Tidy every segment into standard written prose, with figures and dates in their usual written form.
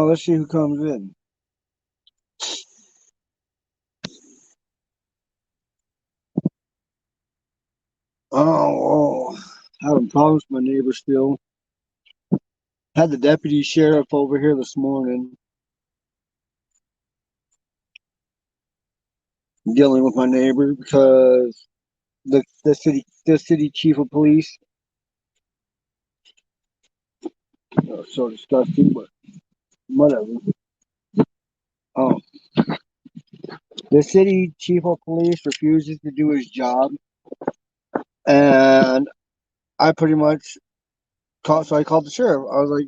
let's see who comes in. Oh, having problems with my neighbor still. Had the deputy sheriff over here this morning dealing with my neighbor because the city chief of police, so disgusting, but whatever. Oh, the city chief of police refuses to do his job, and I pretty much called. So I called the sheriff. I was like,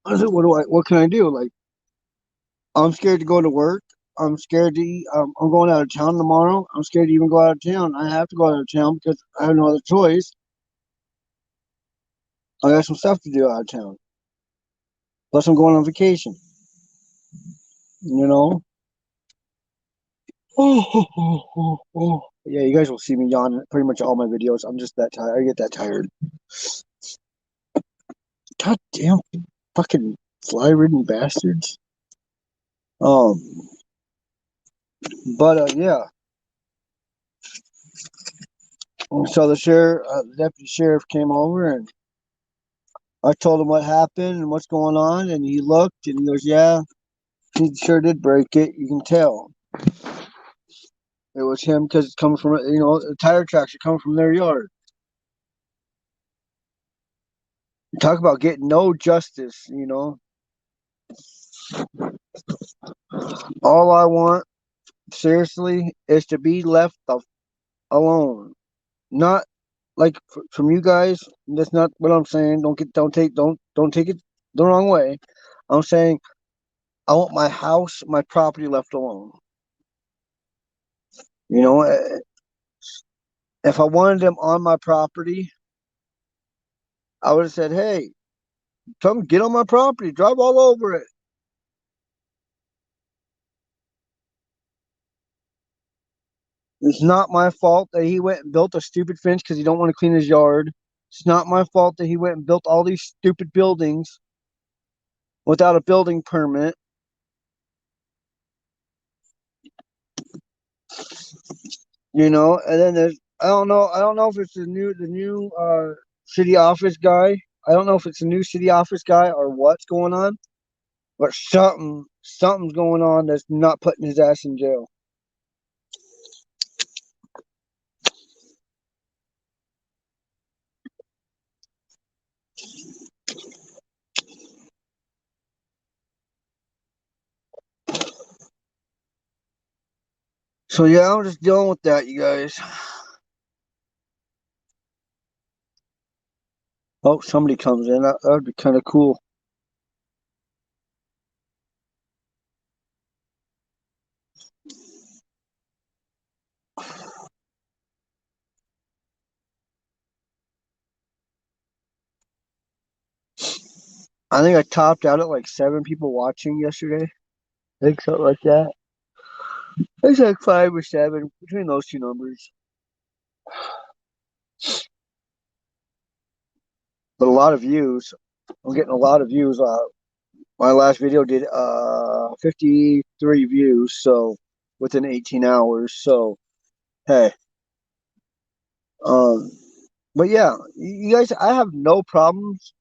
I said, what can I do? Like, I'm scared to go to work. I'm scared to eat. I'm going out of town tomorrow. I'm scared to even go out of town. I have to go out of town because I have no other choice. I got some stuff to do out of town. Plus, I'm going on vacation. You know. Oh. Yeah, you guys will see me yawn pretty much all my videos. I'm just that tired. I get that tired. God damn, fucking fly-ridden bastards. Um, but yeah. So the deputy sheriff came over and I told him what happened and what's going on, and he looked and he goes, "Yeah, he sure did break it. You can tell it was him because it's coming from the tire tracks are coming from their yard." Talk about getting no justice. All I want, seriously, is to be left alone. Not like from you guys. That's not what I'm saying. Don't take it the wrong way. I'm saying I want my house, my property left alone. You know, if I wanted them on my property, I would have said, "Hey, come get on my property, drive all over it." It's not my fault that he went and built a stupid fence because he don't want to clean his yard. It's not my fault that he went and built all these stupid buildings without a building permit. And then there's I don't know if it's the new city office guy. I don't know if it's the new city office guy or what's going on, but something's going on that's not putting his ass in jail. So yeah, I'm just dealing with that, you guys. Oh, somebody comes in. That would be kind of cool. I think I topped out at like 7 people watching yesterday. I think something like that. It's like 5 or 7 between those two numbers. But a lot of views. I'm getting a lot of views. My last video did 53 views, so within 18 hours. So hey, um, but yeah, you guys, I have no problems.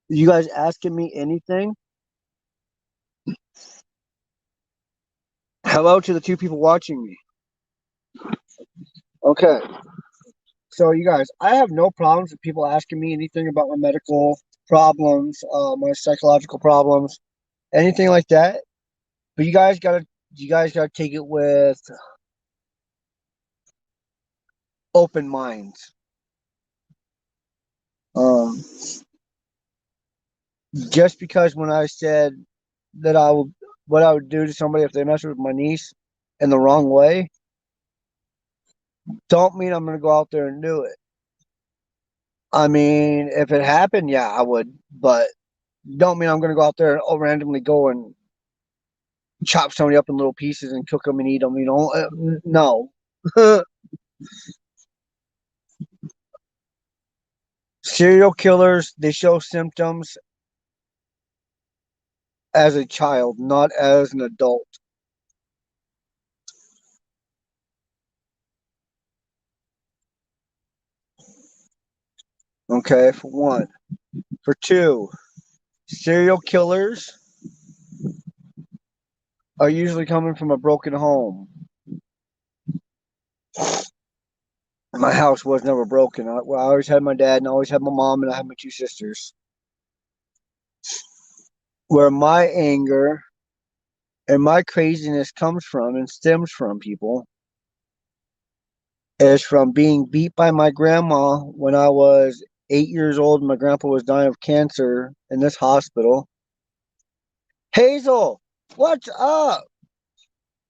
You guys asking me anything? Hello to the 2 people watching me. Okay, so you guys, I have no problems with people asking me anything about my medical problems, my psychological problems, anything like that. But you guys gotta take it with open minds. Um, just because when I said that what I would do to somebody if they mess with my niece in the wrong way, don't mean I'm gonna go out there and do it. I mean, if it happened, yeah, I would, but don't mean I'm gonna go out there and randomly go and chop somebody up in little pieces and cook them and eat them. No. Serial killers, they show symptoms, as a child, not as an adult. Okay, for one. For two, serial killers are usually coming from a broken home. My house was never broken. I always had my dad, and I always had my mom, and I had my two sisters. Where my anger and my craziness comes from and stems from, people, is from being beat by my grandma when I was 8 years old and my grandpa was dying of cancer in this hospital. Hazel, what's up?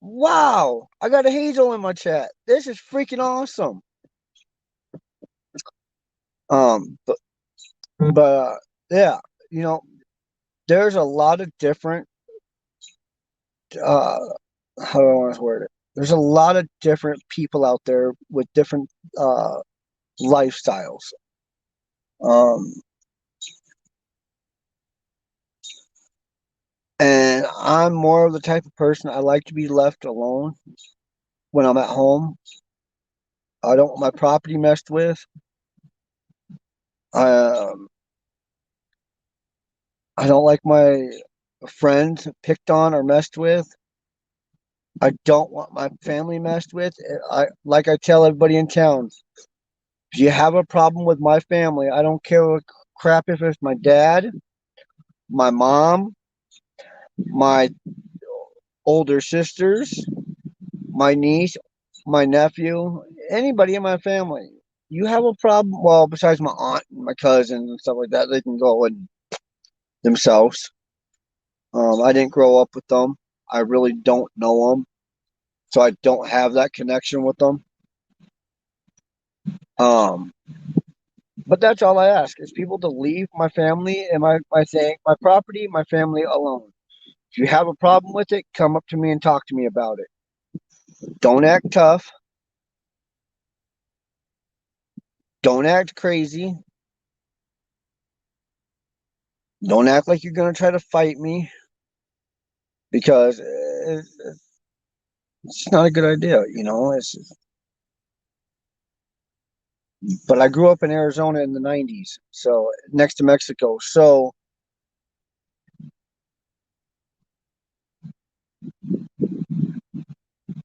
Wow, I got a Hazel in my chat. This is freaking awesome. Um, but, but yeah, you know, there's a lot of different uh how do I want to word it? There's a lot of different people out there with different uh lifestyles. Um, and I'm more of the type of person I like to be left alone when I'm at home. I don't want my property messed with. Um, I don't like my friends picked on or messed with. I don't want my family messed with. I like I tell everybody in town, if you have a problem with my family, I don't care what crap if it's my dad, my mom, my older sisters, my niece, my nephew, anybody in my family. You have a problem, well, besides my aunt and my cousin and stuff like that, they can go and themselves. I didn't grow up with them. I really don't know them, so I don't have that connection with them. Um, but that's all I ask is people to leave my family and my thing, my property, my family alone. If you have a problem with it, come up to me and talk to me about it. Don't act tough. Don't act crazy. Don't act like you're gonna try to fight me because it's not a good idea, you know. But I grew up in Arizona in the '90s, so next to Mexico. So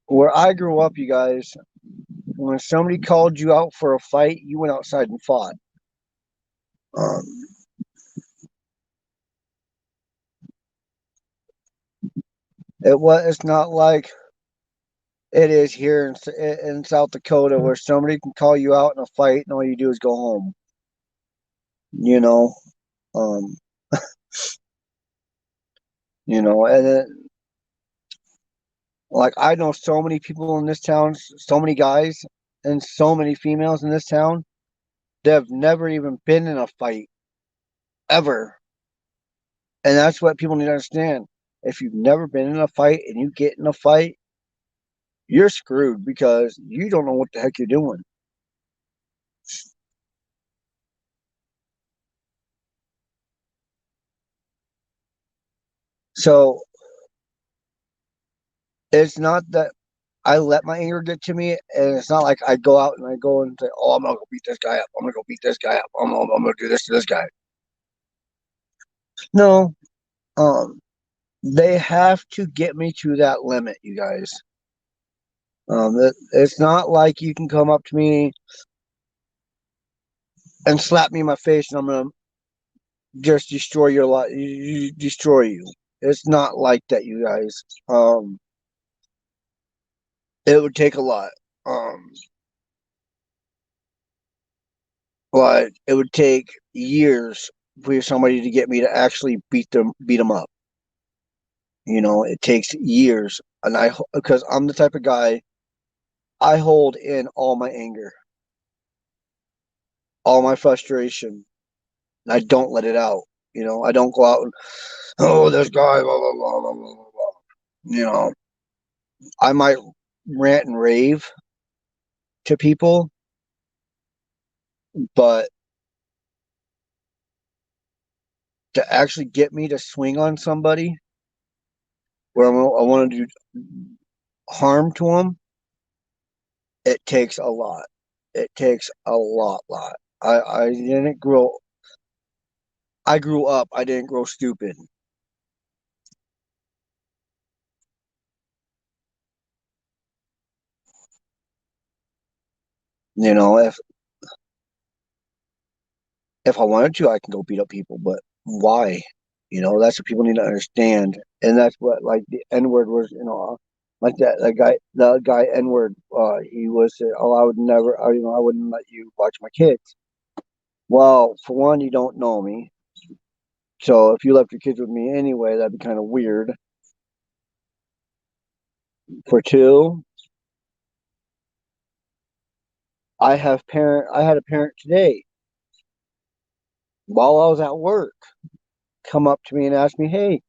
where I grew up, you guys, when somebody called you out for a fight, you went outside and fought. Um, it's not like it is here in South Dakota where somebody can call you out in a fight and all you do is go home. You know, um, and like I know so many people in this town, so many guys and so many females in this town that have never even been in a fight ever. And that's what people need to understand. If you've never been in a fight and you get in a fight, you're screwed because you don't know what the heck you're doing. So it's not that I let my anger get to me, and it's not like I go out and I go and say, "Oh, I'm gonna go beat this guy up. I'm gonna go beat this guy up. I'm gonna do this to this guy." No, um, they have to get me to that limit, you guys. It's not like you can come up to me and slap me in my face, and I'm gonna just destroy your life, destroy you. It's not like that, you guys. It would take a lot. Um, but it would take years for somebody to get me to actually beat them up. It takes years, and because I'm the type of guy, I hold in all my anger, all my frustration, and I don't let it out. I don't go out and this guy, blah blah blah blah blah blah. You know, I might rant and rave to people, but to actually get me to swing on somebody, where I want to do harm to them, it takes a lot. It takes a lot. I didn't grow. I grew up. I didn't grow stupid. You know, if I wanted to, I can go beat up people, but why? You know, that's what people need to understand, and that's what like the N word was. You know, like the guy N word. He was, oh, I would never, I wouldn't let you watch my kids. Well, for one, you don't know me, so if you left your kids with me anyway, that'd be kind of weird. For two, I had a parent today while I was at work come up to me and ask me, "Hey,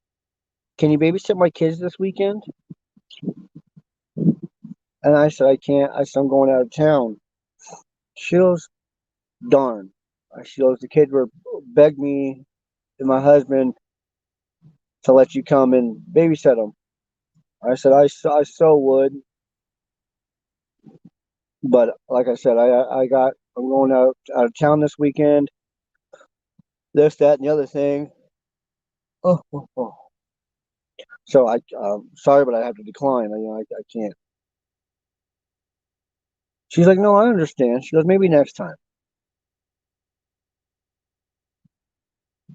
can you babysit my kids this weekend?" And I said, "I can't." I said, "I'm going out of town." She goes, "Darn." She goes, "The kids were begged me and my husband to let you come and babysit them." I said, I so would, but like I said, I'm going out of town this weekend. This, that, and the other thing. Oh. So sorry, but I have to decline. I can't. She's like, "No, I understand." She goes, "Maybe next time."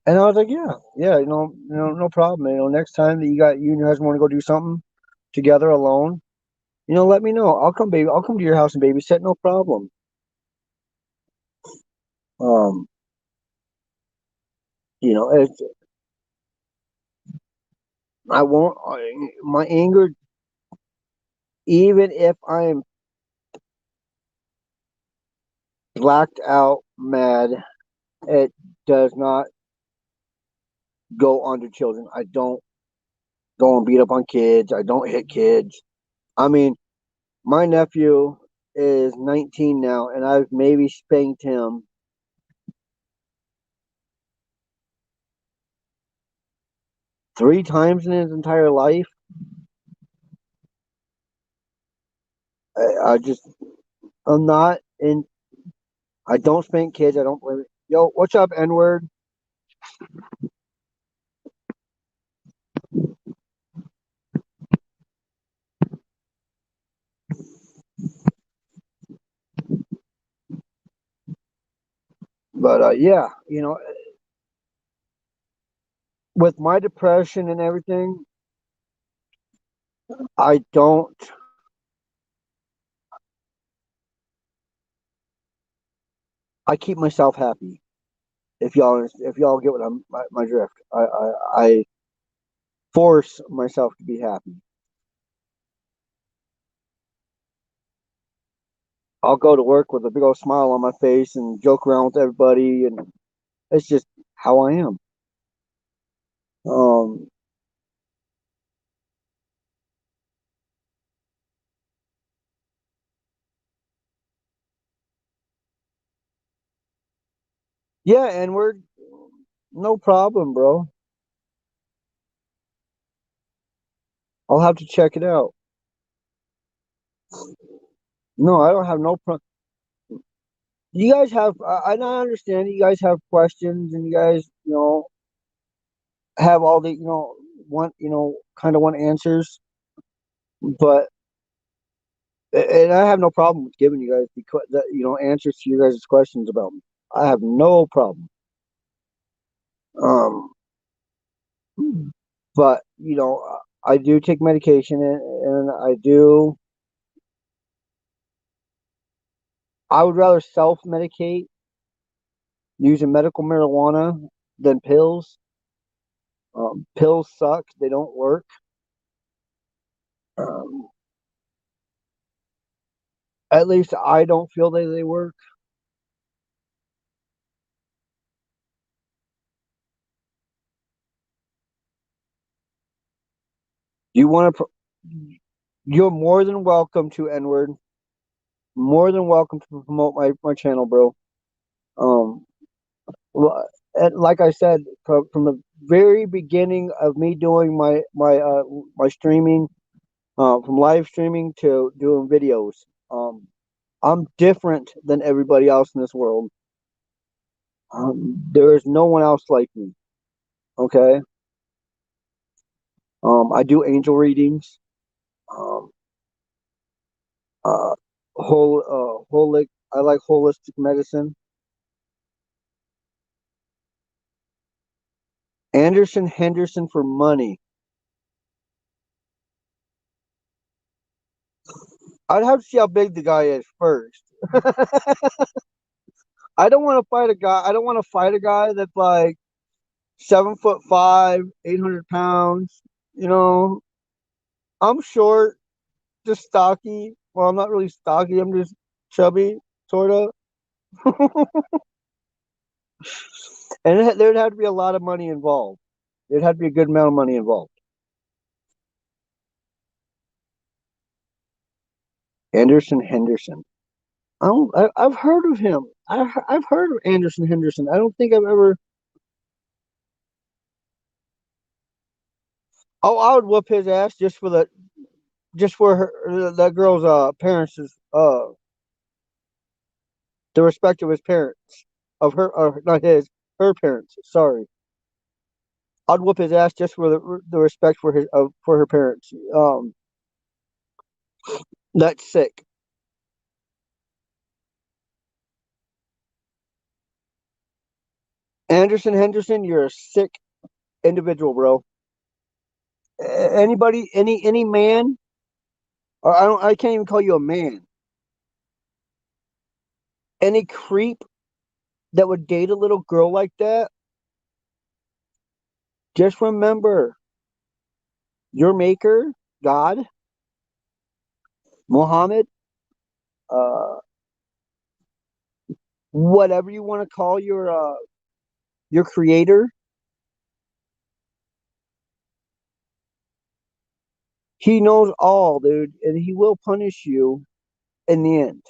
And I was like, "Yeah, no problem. Next time that you and your husband want to go do something together alone, let me know. I'll come to your house and babysit, no problem." Um, it's, I won't. My anger, even if I'm blacked out mad, it does not go onto children. I don't go and beat up on kids. I don't hit kids. I mean, my nephew is 19 now, and I've maybe spanked him 3 times in his entire life. I just, I'm not in. I don't spank kids. I don't blame it. Yo, what's up, N word? But yeah, with my depression and everything, I don't. I keep myself happy. If y'all get what my drift, I force myself to be happy. I'll go to work with a big old smile on my face and joke around with everybody, and it's just how I am. Um, yeah, and we're no problem, bro. I'll have to check it out. No, I don't have no problem. You guys have, I don't understand. You guys have questions, and you guys, have all the, want, kind of want answers. But and I have no problem with giving you guys answers to you guys' questions about me. I have no problem. Um, but I do take medication, and I do. I would rather self-medicate using medical marijuana than pills. Pills suck; they don't work. Um, at least I don't feel they work. You want to? You're more than welcome to N-word. More than welcome to promote my channel, bro. Um, And like I said, from the very beginning of me doing my streaming, from live streaming to doing videos, I'm different than everybody else in this world. There is no one else like me. Okay. I do angel readings. Um, uh, I like holistic medicine. Anderson Henderson for money. I'd have to see how big the guy is first. I don't want to fight a guy. I don't want to fight a guy that's like 7'5", 800 pounds. You know, I'm short, just stocky. Well, I'm not really stocky. I'm just chubby, sort of. And there'd have to be a lot of money involved. There'd have to be a good amount of money involved. Anderson Henderson. I've heard of him. I've heard of Anderson Henderson. I don't think I've ever. Oh, I would whoop his ass just for that girl's parents the respect of his parents of her not his her parents. Sorry, I'd whoop his ass just for the respect for his for her parents. That's sick. Anderson Henderson, you're a sick individual, bro. Anybody, any man, or I can't even call you a man. Any creep that would date a little girl like that, just remember your maker, God, Muhammad, uh, whatever you want to call your creator, he knows all, dude, and he will punish you in the end.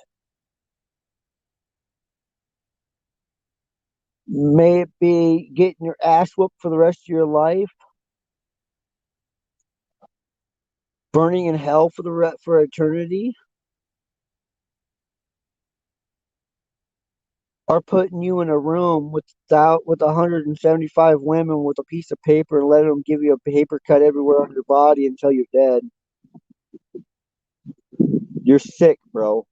May it be getting your ass whooped for the rest of your life, burning in hell for for eternity, or putting you in a room with 175 women with a piece of paper and letting them give you a paper cut everywhere on your body until you're dead. You're sick, bro.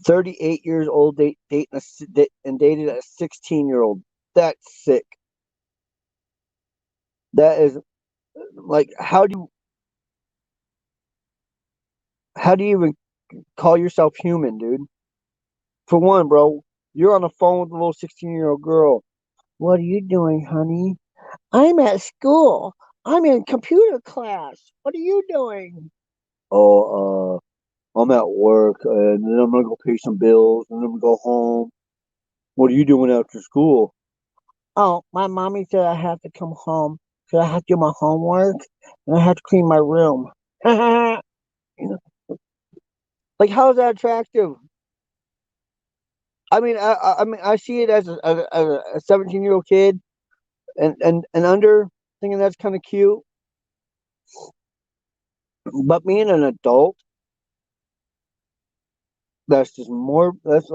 38 years old, and dated a 16-year-old. That's sick. That is like, how do you even call yourself human, dude? For one, bro, you're on the phone with a little 16-year-old girl. What are you doing, honey? I'm at school. I'm in computer class. What are you doing? Oh, I'm at work, and then I'm gonna go pay some bills, and then I'm gonna go home. What are you doing after school? Oh, my mommy said I have to come home because I have to do my homework and I have to clean my room. You know, like, how is that attractive? I mean, I see it as a 17-year-old kid and under, thinking that's kind of cute. But being an adult, that's just more. That's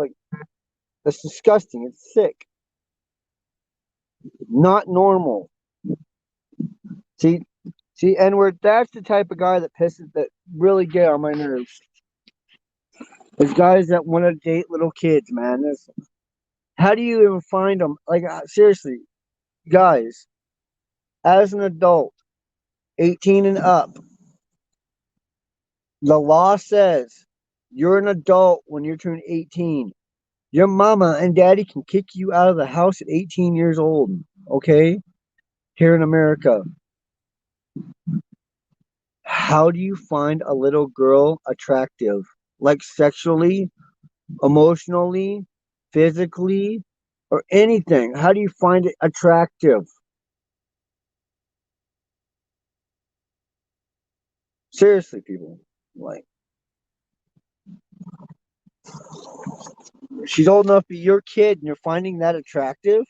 disgusting. It's sick. Not normal. See, see, and where that's the type of guy that really get on my nerves. Is guys that want to date little kids, man. How do you even find them? Like, seriously, guys, as an adult, 18 and up, the law says you're an adult when you're turning 18. Your mama and daddy can kick you out of the house at 18 years old, okay? Here in America. How do you find a little girl attractive? Like sexually, emotionally, physically, or anything? How do you find it attractive? Seriously, people. Like, She's old enough to be your kid, and you're finding that attractive?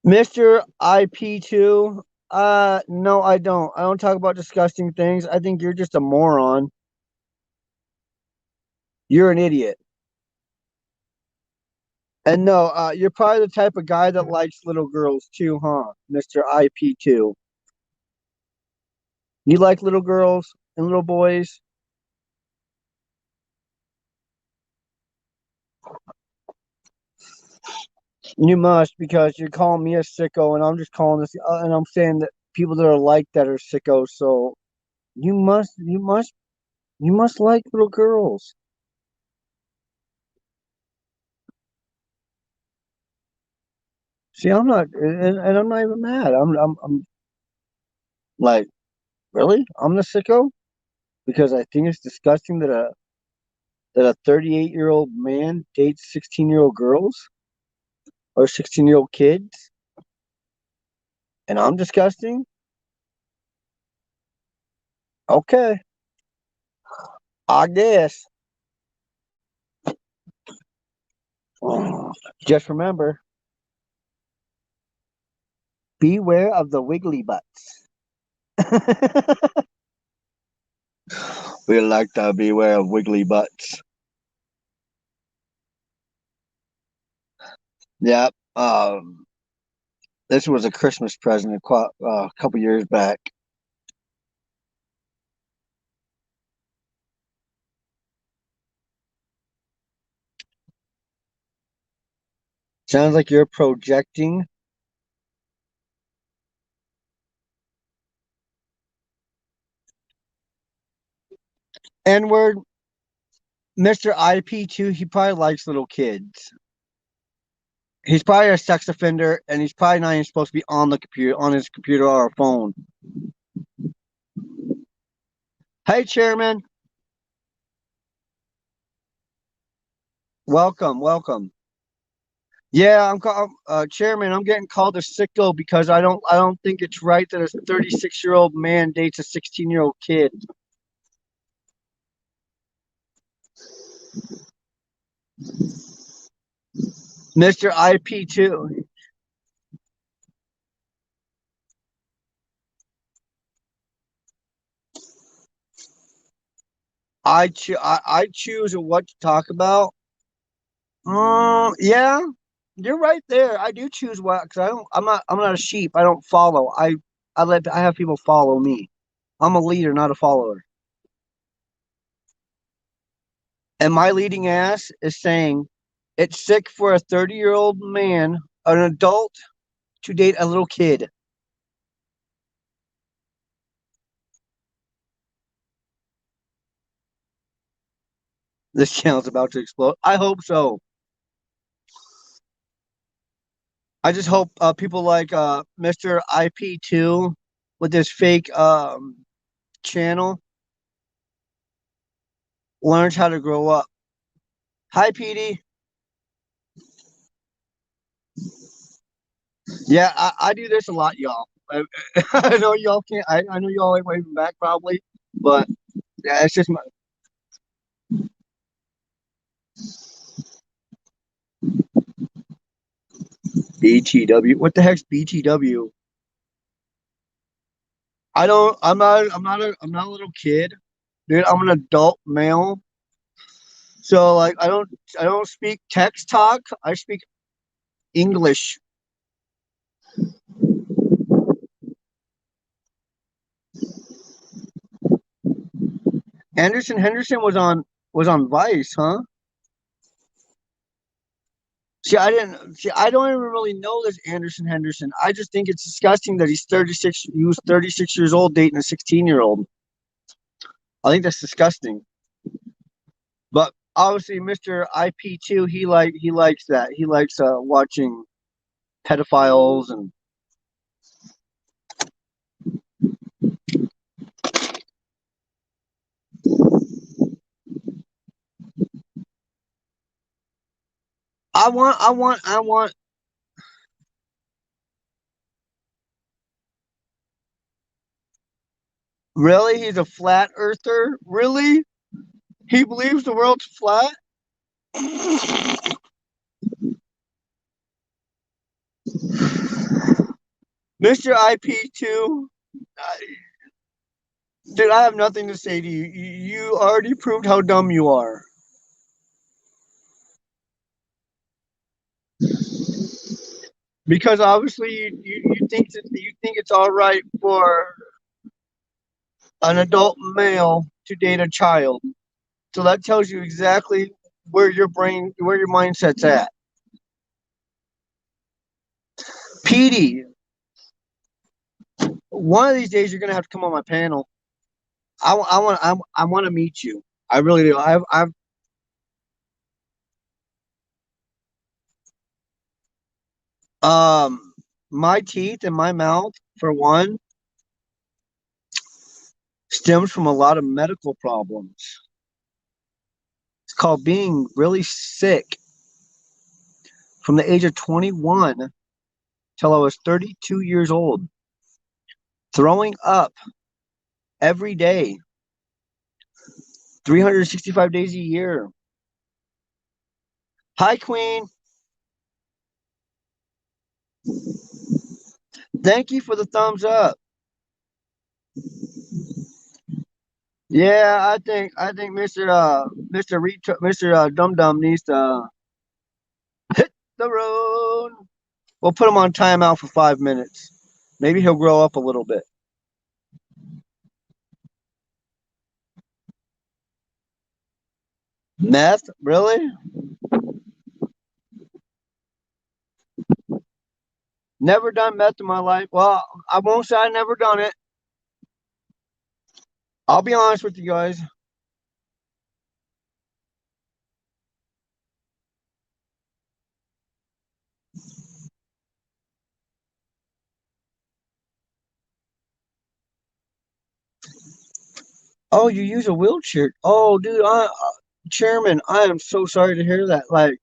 Mr. IP2, no, I don't. I don't talk about disgusting things. I think you're just a moron. You're an idiot. And no, you're probably the type of guy that likes little girls too, huh, Mr. IP2? You like little girls and little boys? You must, because you're calling me a sicko, and I'm just calling this, and I'm saying that people that are like that are sickos. So you must like little girls. See, I'm not, and I'm not even mad. I'm like, really? I'm the sicko because I think it's disgusting that a 38-year-old man dates 16-year-old girls or 16-year-old kids, and I'm disgusting. Okay, I guess. Just remember, beware of the wiggly butts. We like to beware of wiggly butts. Yep. This was a Christmas present a couple years back. Sounds like you're projecting. N-word, Mr. IP2, he probably likes little kids. He's probably a sex offender, and he's probably not even supposed to be on the computer, on his computer or a phone. Hey, Chairman, welcome, welcome. Yeah, Chairman. I'm getting called a sicko because I don't think it's right that a 36-year-old man dates a 16-year-old kid. Mr. IP2, I choose what to talk about. Yeah, you're right there. I do choose what because I'm not a sheep. I don't follow. I have people follow me. I'm a leader, not a follower. And my leading ass is saying it's sick for a 30-year-old man, an adult, to date a little kid. This channel's about to explode. I hope so. I just hope people like Mr. IP2 with this fake channel learns how to grow up. Hi, Petey. Yeah, I do this a lot, y'all. I know y'all can't. I know y'all ain't waving back probably, but yeah, it's just my BTW. What the heck's BTW? I don't. I'm not a little kid, dude. I'm an adult male. So like, I don't speak text talk. I speak English. Anderson Henderson was on Vice, huh? See, I didn't see. I don't even really know this Anderson Henderson. I just think it's disgusting that he's 36. He was 36 years old dating a 16-year-old. I think that's disgusting. But obviously, Mr. IP2, he likes that. He likes watching pedophiles and I want Really? He's a flat earther? Really? He believes the world's flat? Mr. IP2, dude, I have nothing to say to you. You already proved how dumb you are. Because obviously you think it's all right for an adult male to date a child. So that tells you exactly where your mindset's at. Petey, one of these days you're gonna have to come on my panel. I want to meet you. I really do. My teeth and my mouth, for one, stems from a lot of medical problems. It's called being really sick from the age of 21 till I was 32 years old, throwing up every day, 365 days a year. Hi, Queen. Thank you for the thumbs up. Yeah, I think Mr. Dum Dum needs to hit the road. We'll put him on timeout for 5 minutes. Maybe he'll grow up a little bit. Meth? Really? Never done meth in my life. Well, I won't say I never done it. I'll be honest with you guys. Oh, you use a wheelchair? Oh, dude, Chairman, I am so sorry to hear that. Like,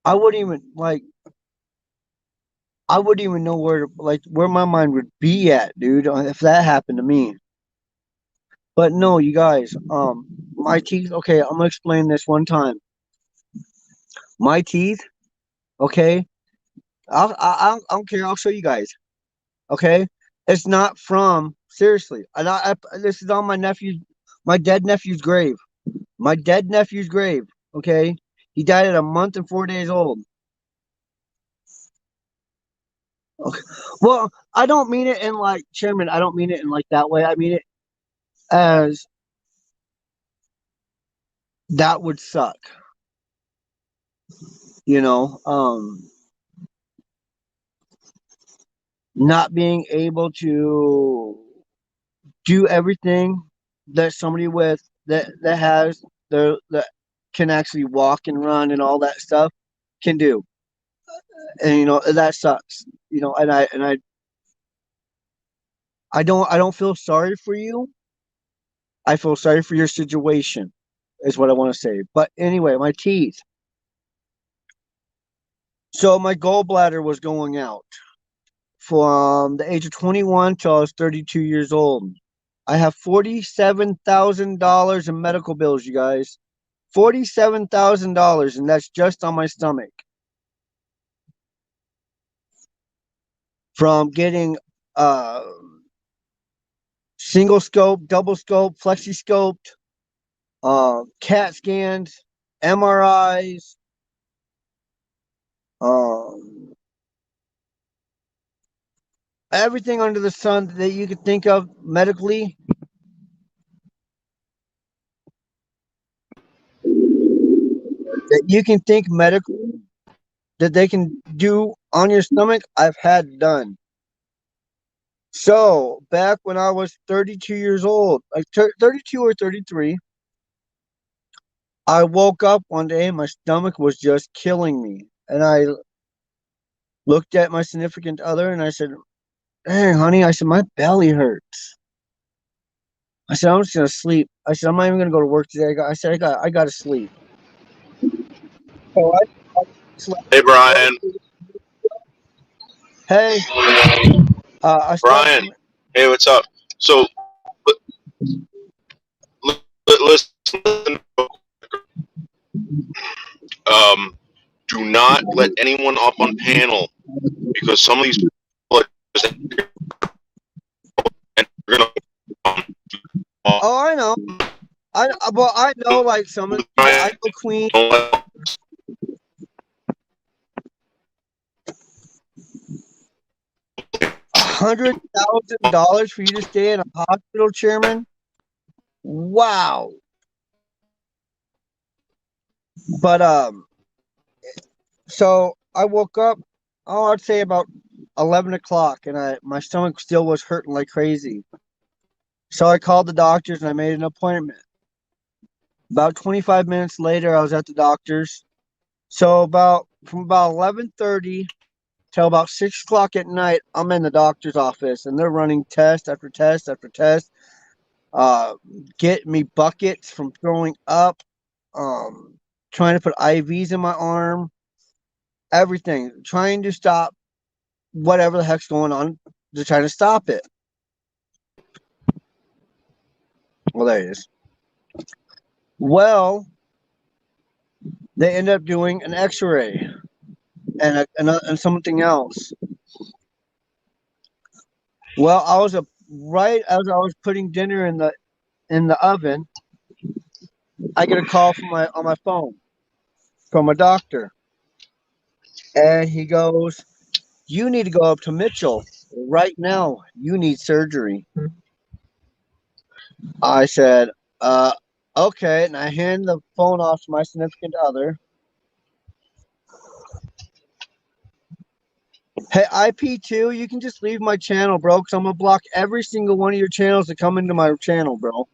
I wouldn't even like. I wouldn't even know where my mind would be at, dude, if that happened to me. But no, you guys, my teeth. Okay, I'm gonna explain this one time. My teeth. Okay, I don't care. I'll show you guys. Okay, it's not from seriously. This is on my dead nephew's grave. My dead nephew's grave. Okay, he died at a month and 4 days old. Okay. Well, I don't mean it in like Chairman. I don't mean it in like that way. I mean it as that would suck. You know, not being able to do everything that somebody with that has that can actually walk and run and all that stuff can do. And that sucks. And I don't feel sorry for you. I feel sorry for your situation is what I want to say. But anyway, my teeth. So my gallbladder was going out from the age of 21 till I was 32 years old. I have $47,000 in medical bills, you guys. $47,000, and that's just on my stomach. From getting single scope, double scope, flexi scoped, CAT scans, MRIs, everything under the sun that you could think of medically. That you can think medically that they can do on your stomach, I've had done. So back when I was 32 years old, like 32 or 33, I woke up one day and my stomach was just killing me. And I looked at my significant other and I said, "Hey, honey," I said, "my belly hurts." I said, "I'm just gonna sleep." I said, "I'm not even gonna go to work today." I got to sleep. So I slept. Hey, Brian. Hey, I slept. Brian. Hey, what's up? So listen. Do not let anyone up on panel because some of these people are just and they're gonna. Oh, I know. I know like some of I know Queen. $100,000 for you to stay in a hospital, Chairman? Wow. But so I woke up, oh, I'd say about 11 o'clock, and my stomach still was hurting like crazy. So I called the doctors and I made an appointment. About 25 minutes later, I was at the doctor's. So from about 11:30 till about 6 o'clock at night, I'm in the doctor's office, and they're running test after test after test. Get me buckets from throwing up, trying to put IVs in my arm, everything, trying to stop whatever the heck's going on. They're trying to stop it. Well, there it is. Well, they end up doing an X-ray and something else. Well, right as I was putting dinner in the oven, I get a call on my phone from a doctor, and he goes, "You need to go up to Mitchell right now. You need surgery." I said, okay, and I hand the phone off to my significant other. Hey, IP2, you can just leave my channel, bro, because I'm going to block every single one of your channels that come into my channel, bro.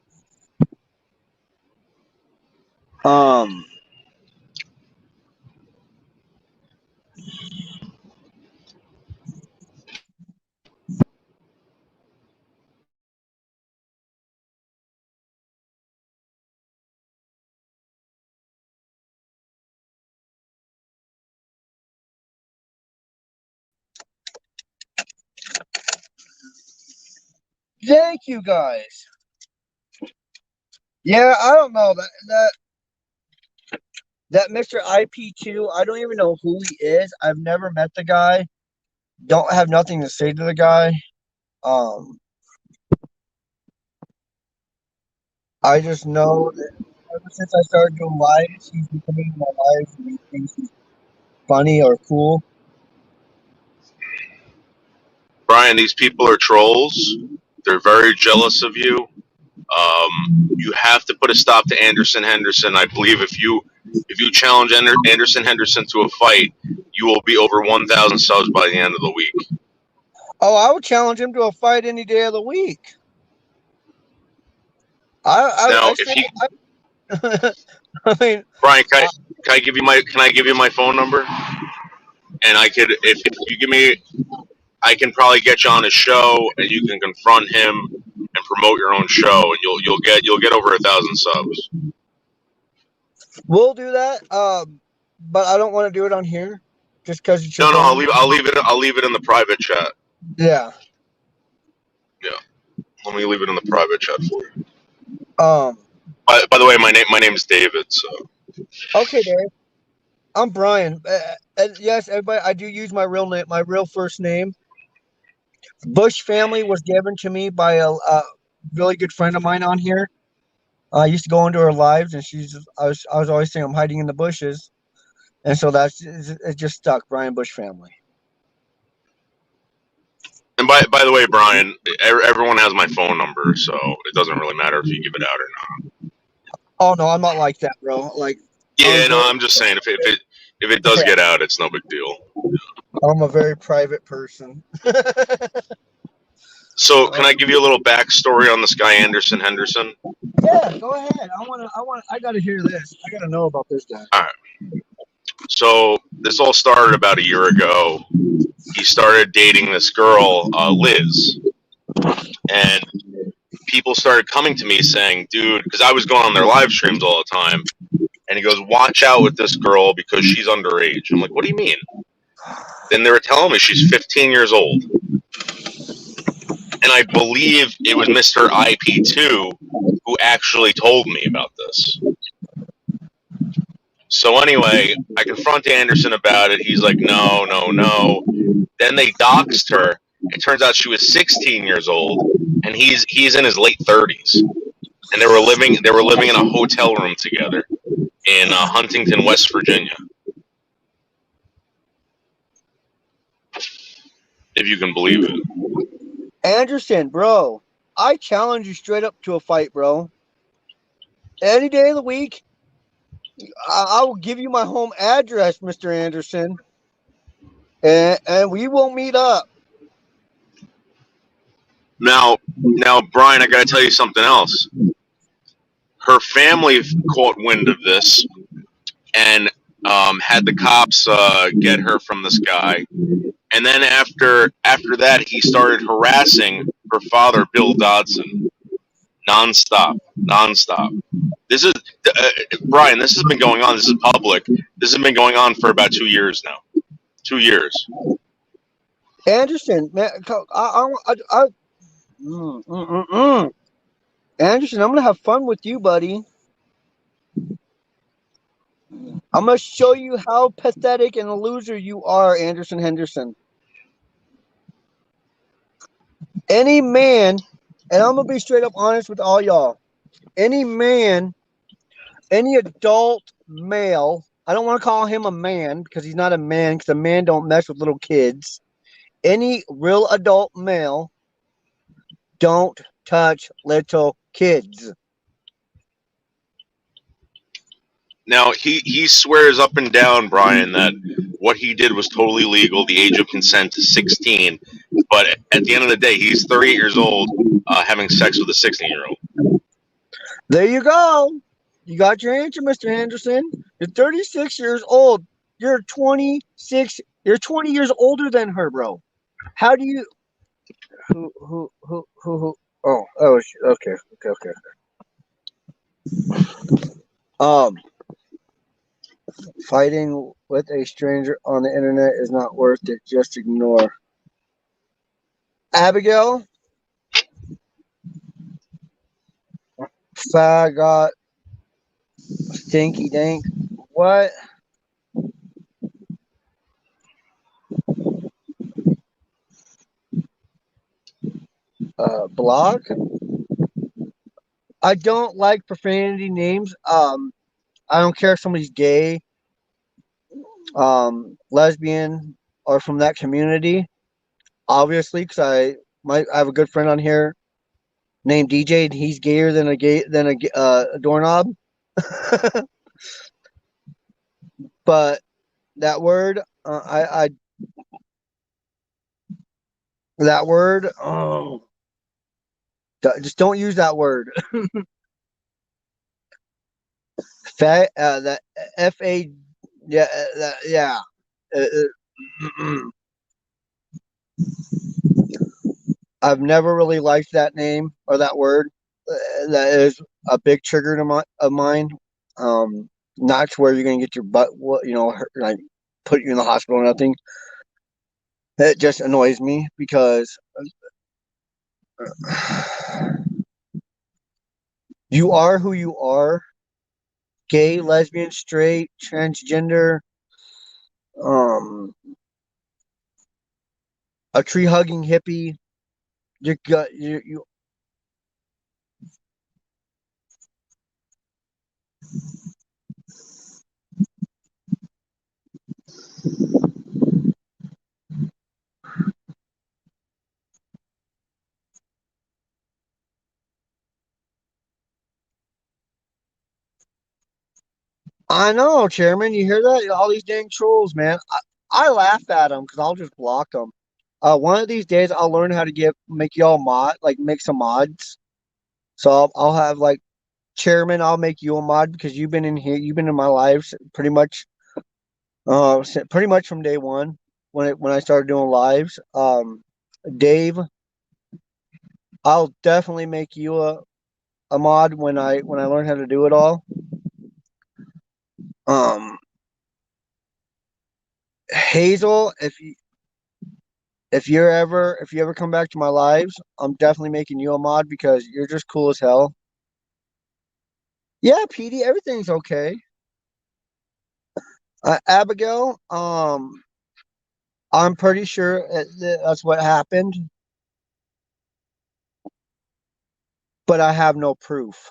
Thank you, guys. Yeah, I don't know that Mr. IP2, I don't even know who he is. I've never met the guy. Don't have nothing to say to the guy. I just know that ever since I started doing lives, he's been coming into my lives and he thinks he's funny or cool. Brian, these people are trolls. They're very jealous of you. You have to put a stop to Anderson Henderson. I believe if you challenge Anderson Henderson to a fight, you will be over 1,000 subs by the end of the week. Oh, I would challenge him to a fight any day of the week. I mean, Brian, can I give you my phone number? And if you give me, I can probably get you on a show, and you can confront him and promote your own show, and you'll get over 1,000 subs. We'll do that. But I don't want to do it on here, just because it's No, I'll leave it in the private chat. Yeah. Yeah. Let me leave it in the private chat for you. By the way, my name is David. So. Okay, Dave. I'm Brian. And yes, everybody, I do use my real name, my real first name. Bush family was given to me by a really good friend of mine on here. I used to go into her lives, and I was always saying I'm hiding in the bushes, and so it just stuck. Brian Bush family. And by the way, Brian, everyone has my phone number, so it doesn't really matter if you give it out or not. Oh no, I'm not like that, bro. Like, yeah, I'm just saying if it does get out, it's no big deal. I'm a very private person. So, can I give you a little backstory on this guy Anderson Henderson? Yeah, go ahead. I gotta hear this. I gotta know about this guy. All right. So this all started about a year ago. He started dating this girl, Liz, and people started coming to me saying, "Dude," because I was going on their live streams all the time, and he goes, "Watch out with this girl because she's underage." I'm like, "What do you mean?" Then they were telling me she's 15 years old. And I believe it was Mr. IP2 who actually told me about this. So anyway, I confront Anderson about it. He's like, no, no, no. Then they doxed her. It turns out she was 16 years old, and he's in his late 30s. And they were living in a hotel room together in Huntington, West Virginia. If you can believe it. Anderson, bro, I challenge you straight up to a fight, bro. Any day of the week, I will give you my home address, Mr. Anderson, and we will meet up. Now, Brian, I got to tell you something else. Her family caught wind of this and had the cops get her from this guy. And then after that, he started harassing her father, Bill Dodson, nonstop. This is Brian. This has been going on. This is public. This has been going on for about 2 years now. 2 years. Anderson, man, Anderson, I'm gonna have fun with you, buddy. I'm gonna show you how pathetic and a loser you are, Anderson Henderson. Any man, and I'm gonna be straight up honest with all y'all. Any man, any adult male, I don't want to call him a man because he's not a man, because a man don't mess with little kids. Any real adult male don't touch little kids. Now he swears up and down, Brian, that what he did was totally legal. The age of consent is 16, but at the end of the day, he's 38 years old, having sex with a 16-year-old. There you go. You got your answer, Mr. Henderson. You're 36 years old. You're 26. You're 20 years older than her, bro. How do you? Who? Oh, okay. Fighting with a stranger on the internet is not worth it. Just ignore. Abigail, faggot, stinky dank. What? Blog. I don't like profanity names. I don't care if somebody's gay, lesbian, or from that community. Obviously, because I have a good friend on here named DJ, and he's gayer than a doorknob. But that word, that word, oh, just don't use that word. That F-A, yeah, yeah. I've never really liked that name or that word. That is a big trigger of mine. Not to where you're gonna get your butt, hurt, like put you in the hospital or nothing. It just annoys me because you are who you are. Gay, lesbian, straight, transgender, a tree hugging hippie. You. I know, Chairman. You hear that? All these dang trolls, man. I laugh at them because I'll just block them. One of these days, I'll learn how to make y'all make some mods. So I'll have like Chairman. I'll make you a mod because you've been in here. You've been in my lives pretty much. Pretty much from day one when I started doing lives. Dave, I'll definitely make you a mod when I learn how to do it all. Hazel, if you ever come back to my lives, I'm definitely making you a mod because you're just cool as hell. Yeah, Petey, everything's okay. Abigail, I'm pretty sure that's what happened, but I have no proof.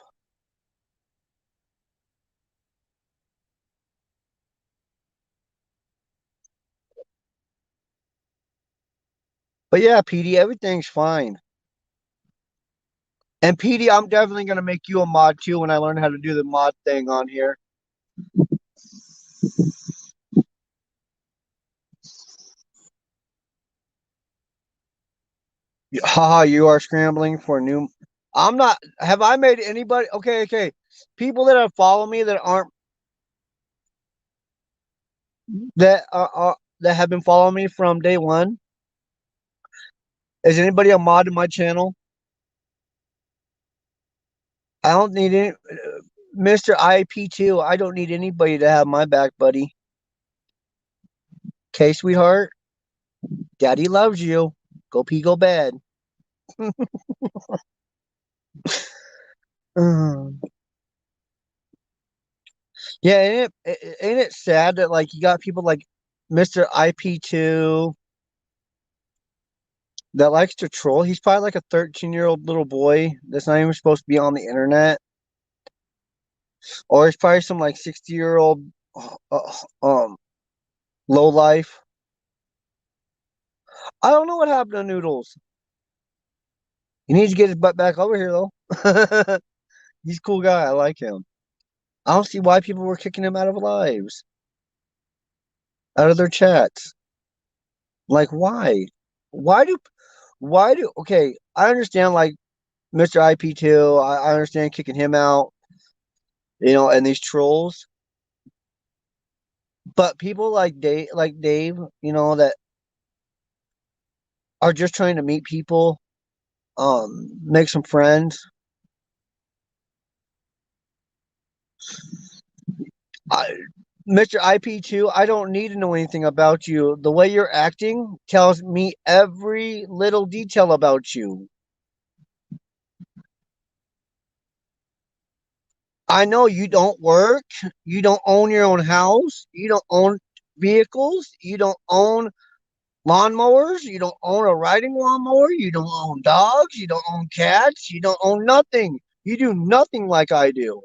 But yeah, Petey, everything's fine. And Petey, I'm definitely gonna make you a mod too when I learn how to do the mod thing on here. Haha, you are scrambling for new. I'm not. Have I made anybody? Okay, okay. People that have followed me that aren't that have been following me from day one. Is anybody a mod in my channel? I don't need any. Mr. IP2, I don't need anybody to have my back, buddy. Okay, sweetheart. Daddy loves you. Go pee, go bed. Mm. Yeah, ain't it sad that like you got people like Mr. IP2 that likes to troll? He's probably like a 13-year-old little boy that's not even supposed to be on the internet, or he's probably some like 60-year-old low life. I don't know what happened to Noodles. He needs to get his butt back over here though. He's a cool guy. I like him. I don't see why people were kicking him out of lives, out of their chats. Like why? Why do okay, I understand like Mr. IP2, I understand kicking him out, and these trolls. But people like Dave, that are just trying to meet people, make some friends. I, Mr. IP2, I don't need to know anything about you. The way you're acting tells me every little detail about you. I know you don't work, you don't own your own house, you don't own vehicles, you don't own lawnmowers, you don't own a riding lawnmower, you don't own dogs, you don't own cats, you don't own nothing. You do nothing like I do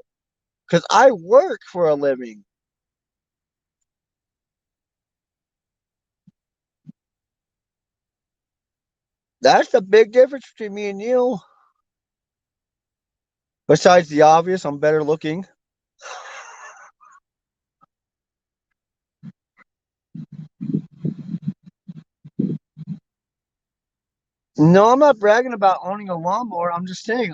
because I work for a living. That's the big difference between me and you. Besides the obvious, I'm better looking. No, I'm not bragging about owning a lawnmower. I'm just saying.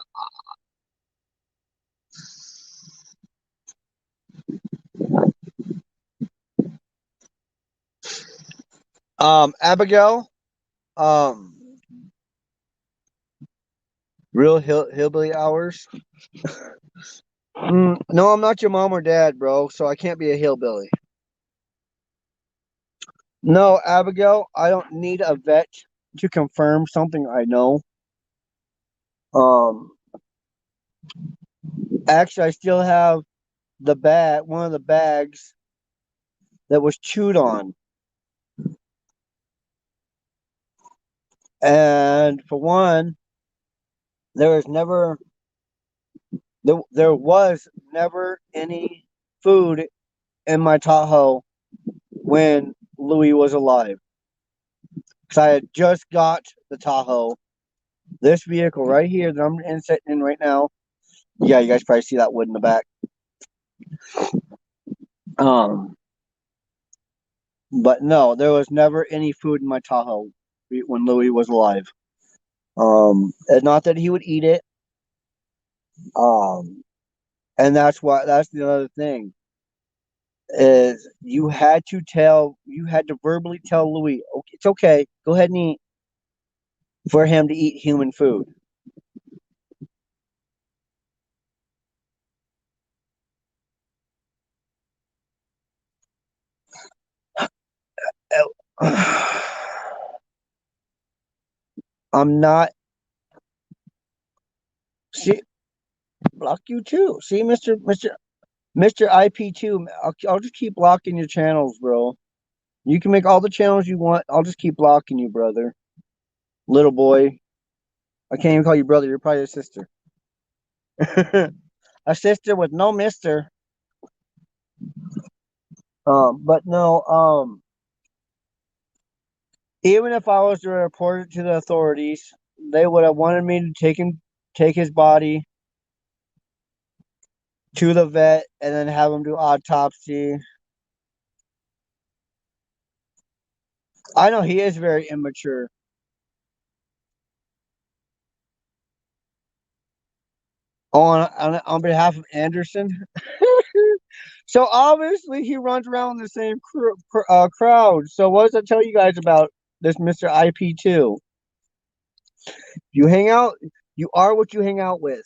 Abigail, um, real hillbilly hours. No, I'm not your mom or dad, bro. So I can't be a hillbilly. No, Abigail, I don't need a vet to confirm something I know. Um, Actually, I still have one of the bags that was chewed on. And for one, there was never there was never any food in my Tahoe when Louis was alive. Because I had just got the Tahoe. This vehicle right here that I'm sitting in right now. Yeah, you guys probably see that wood in the back. Um, but no, there was never any food in my Tahoe when Louis was alive. And not that he would eat it. Um, and that's the other thing is you had to verbally tell Louis, okay, it's okay, go ahead and eat for him to eat human food. I'm not. See, block you too. See, Mister IP2. I'll just keep blocking your channels, bro. You can make all the channels you want. I'll just keep blocking you, brother. Little boy. I can't even call you brother. You're probably a sister. A sister with no mister. But no, even if I was to report it to the authorities, they would have wanted me to take his body to the vet and then have him do autopsy. I know he is very immature. On behalf of Anderson. So obviously he runs around the same crowd. So what does that tell you guys about this Mr. IP2? You hang out, you are what you hang out with.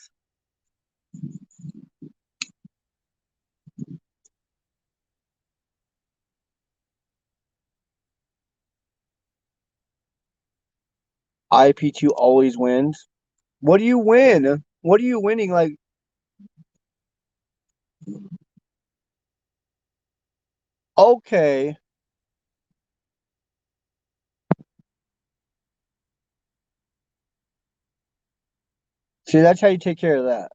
IP2 always wins. What do you win? What are you winning? Like, okay. See, that's how you take care of that.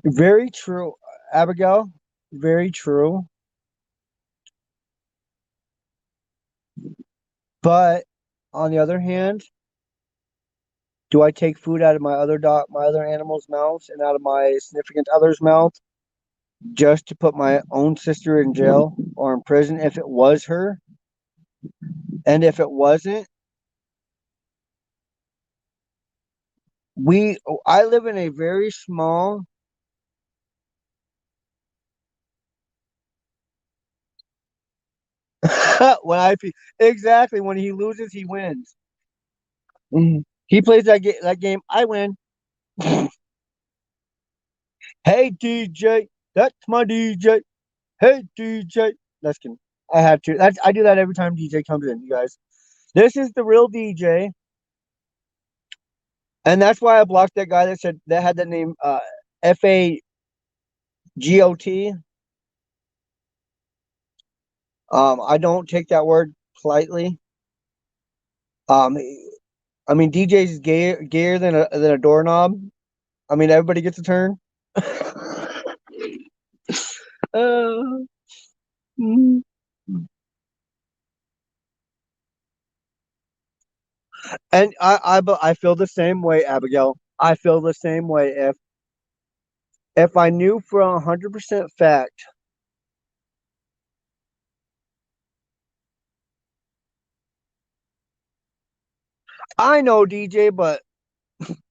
Very true, Abigail. Very true. But on the other hand, do I take food out of my other animal's mouth and out of my significant other's mouth just to put my own sister in jail or in prison if it was her? And if it wasn't, I live in a very small when exactly when he loses, he wins. Mhm. He plays that game, I win. Hey DJ, that's my DJ. Hey DJ. That's kidding. I have to. I do that every time DJ comes in, you guys. This is the real DJ. And that's why I blocked that guy that had the name FAGOT. I don't take that word politely. Um, I mean DJ's is gayer than a doorknob. I mean everybody gets a turn. uh, mm. And I feel the same way, Abigail. I feel the same way. If I knew for 100% fact, I know DJ, but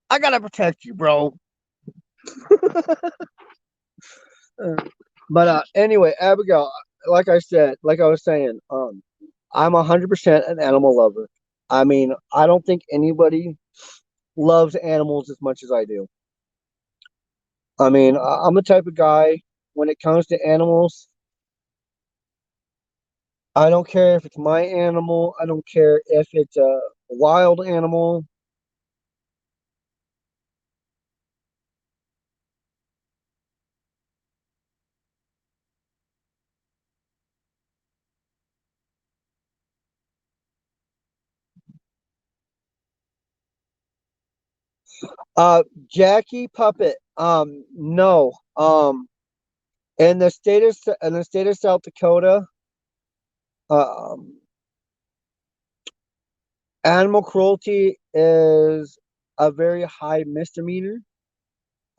I gotta protect you, bro. Uh, but anyway, Abigail, like I said, like I was saying, I'm 100% an animal lover. I mean, I don't think anybody loves animals as much as I do. I mean, I'm the type of guy when it comes to animals. I don't care if it's my animal. I don't care if it's a wild animal. Jackie Puppet. No. In the state of South Dakota, um, animal cruelty is a very high misdemeanor.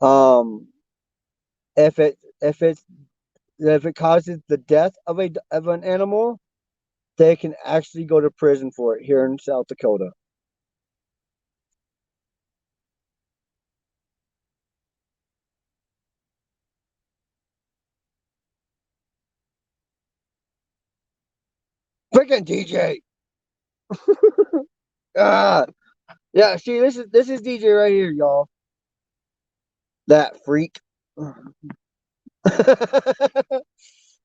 Um, if it causes the death of an animal, they can actually go to prison for it here in South Dakota. Freaking DJ. Ah, yeah. See, this is DJ right here, y'all. That freak.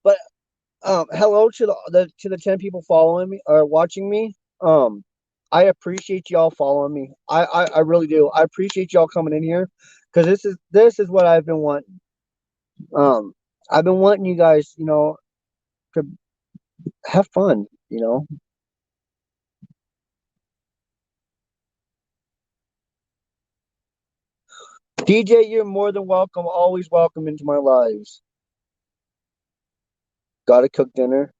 But hello to the 10 people following me or watching me. I appreciate y'all following me. I really do. I appreciate y'all coming in here because this is what I've been wanting. Um, I've been wanting you guys, to have fun. DJ, you're more than welcome. Always welcome into my lives. Gotta cook dinner.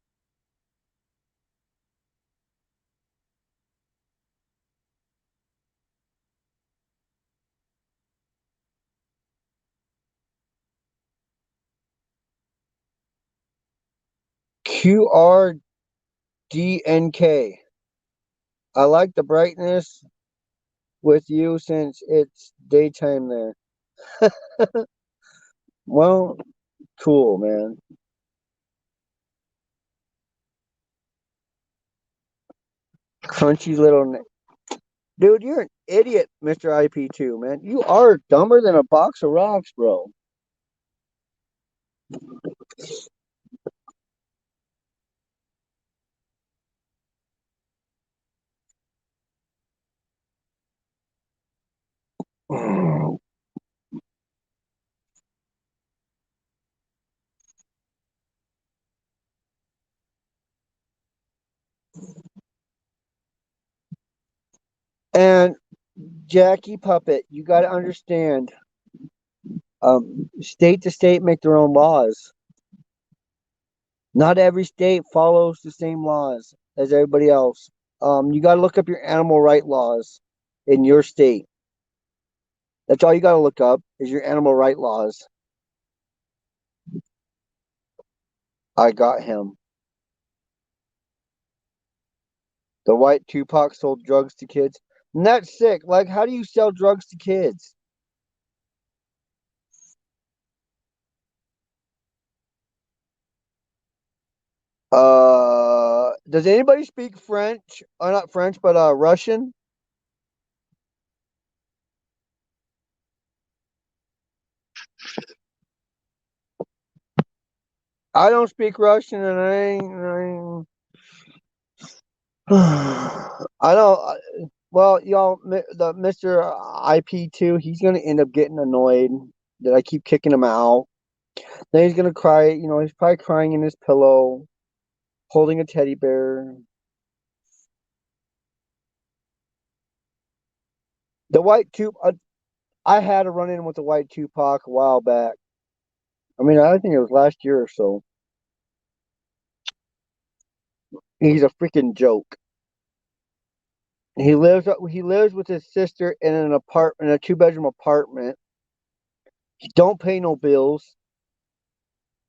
QRDNK. I like the brightness with you since it's daytime there. Well, cool, man. Crunchy little. Dude, you're an idiot, Mr. IP2, man. You are dumber than a box of rocks, bro. And Jackie Puppet, you got to understand, state to state make their own laws. Not every state follows the same laws as everybody else. You got to look up your animal right laws in your state. That's all you got to look up is your animal right laws. I got him. The white Tupac sold drugs to kids. And that's sick. Like, how do you sell drugs to kids? Does anybody speak French? Not French, but Russian? I don't speak Russian, and I don't. Well, y'all, the Mr. IP2, he's gonna end up getting annoyed that I keep kicking him out. Then he's gonna cry. He's probably crying in his pillow, holding a teddy bear. The white Tup. I had a run in with the white Tupac a while back. I mean, I think it was last year or so. He's a freaking joke. He lives with his sister in an apartment, in a two-bedroom apartment. He don't pay no bills.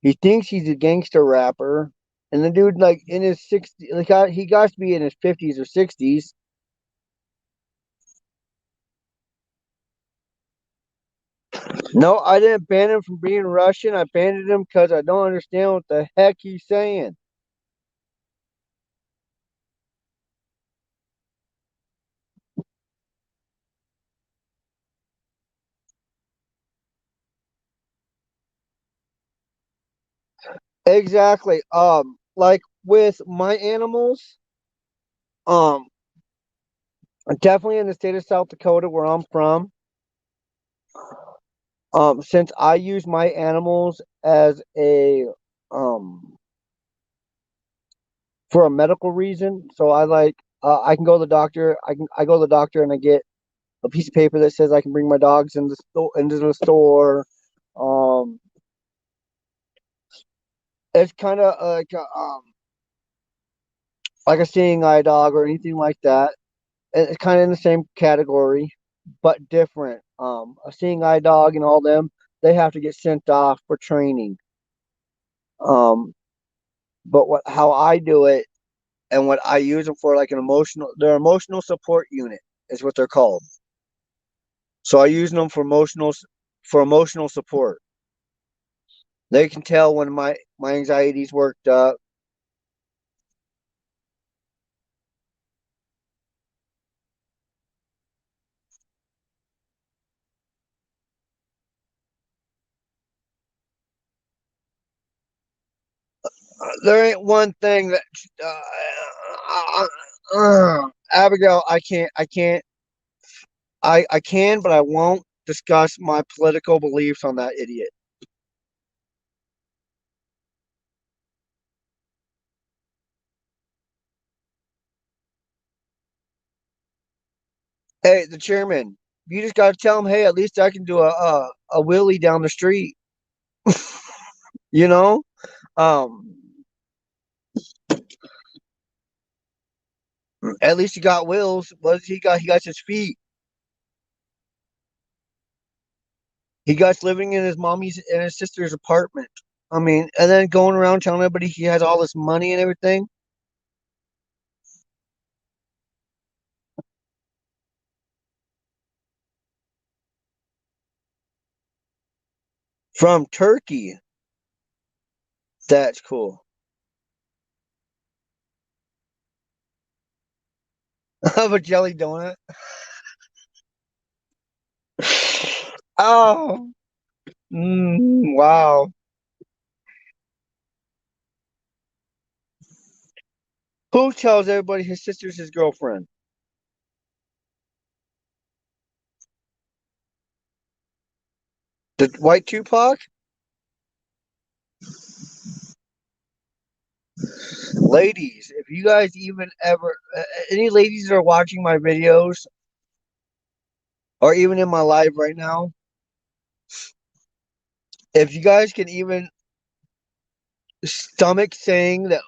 He thinks he's a gangster rapper. And the dude, like in his 60s, like he got to be in his 50s or 60s. No, I didn't ban him from being Russian. I banned him because I don't understand what the heck he's saying. Exactly. Like with my animals, um, definitely in the state of South Dakota where I'm from. Since I use my animals as a um for a medical reason, so I can go to the doctor. I go to the doctor and I get a piece of paper that says I can bring my dogs into the store. Um, it's kind of like a seeing eye dog or anything like that. It's kind of in the same category, but different. A seeing eye dog and all them, they have to get sent off for training. Um, but how I do it and what I use them for, like their emotional support unit is what they're called. So I use them for emotional support. They can tell when my anxiety's worked up. There ain't one thing that Abigail. I can, but I won't discuss my political beliefs on that idiot. Hey, the chairman, you just got to tell him, hey, at least I can do a wheelie down the street. You know, um, at least he got wheels. What he got? He got his feet. He got living in his mommy's and his sister's apartment. I mean, and then going around telling everybody he has all this money and everything from Turkey. That's cool. Of a jelly donut. Oh, wow. Who tells everybody his sister's his girlfriend? The white Tupac? Ladies, if you guys even ever, any ladies that are watching my videos or even in my live right now, if you guys can even stomach saying that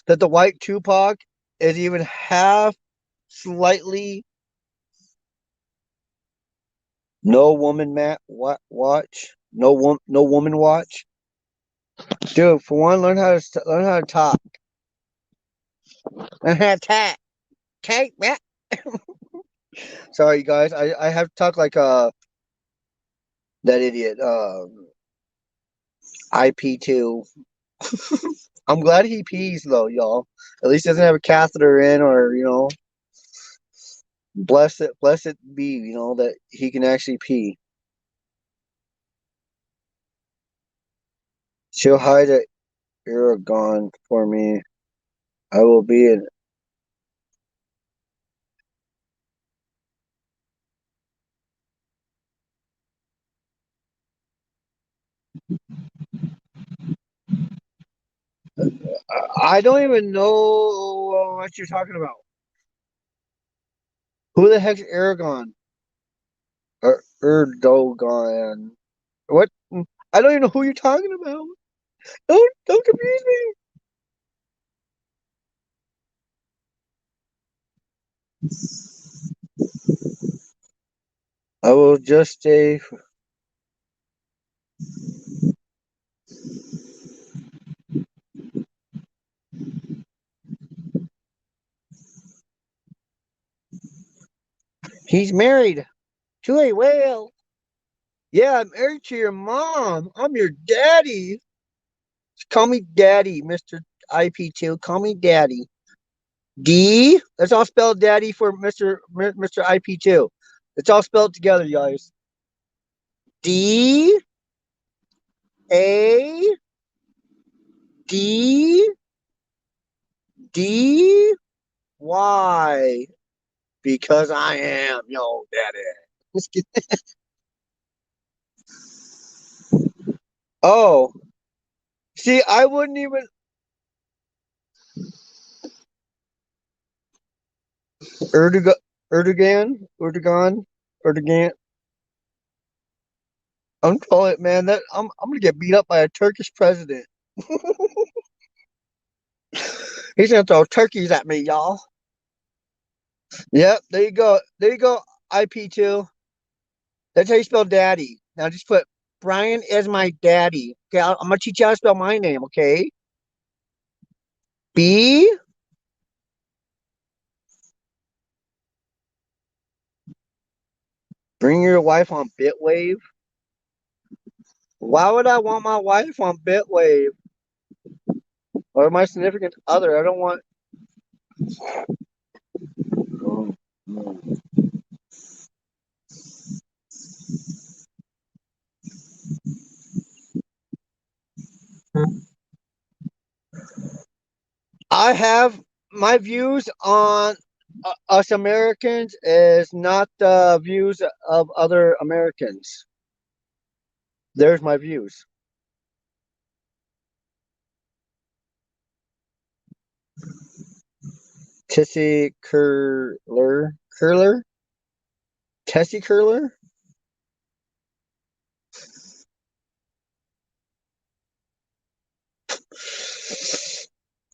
that the white Tupac is even half slightly no woman watch no woman watch, dude. For one, learn how to talk. Learn how to talk. Okay, yeah. Sorry, you guys. I have to talk like that idiot. IP2. I'm glad he pees though, y'all. At least he doesn't have a catheter in, or bless it be, that he can actually pee. She'll hide it. You're gone for me. I will be in. I don't even know what you're talking about. Who the heck's Aragon? Or Erdogan? What? I don't even know who you're talking about. Don't confuse me. I will just stay. He's married to a whale. Yeah, I'm married to your mom. I'm your daddy. Call me daddy, Mr. IP2. Call me daddy. D. Let's all spell daddy for Mr. IP2. Let's all spell it together, guys. D A D D Y. Because I am your daddy. Oh, see, I wouldn't even. Erdogan, Erdogan, Erdogan. I'm calling it, man. That I'm gonna get beat up by a Turkish president. He's gonna throw turkeys at me, y'all. Yep, there you go. There you go. IP2. That's how you spell daddy. Now just put Brian is my daddy. Okay, I'm gonna teach you how to spell my name. Okay, B. Bring your wife on Bitwave. Why would I want my wife on Bitwave or my significant other? I don't want. I have my views on us Americans is not the views of other Americans. There's my views. Tessie Curler, Tessie Curler.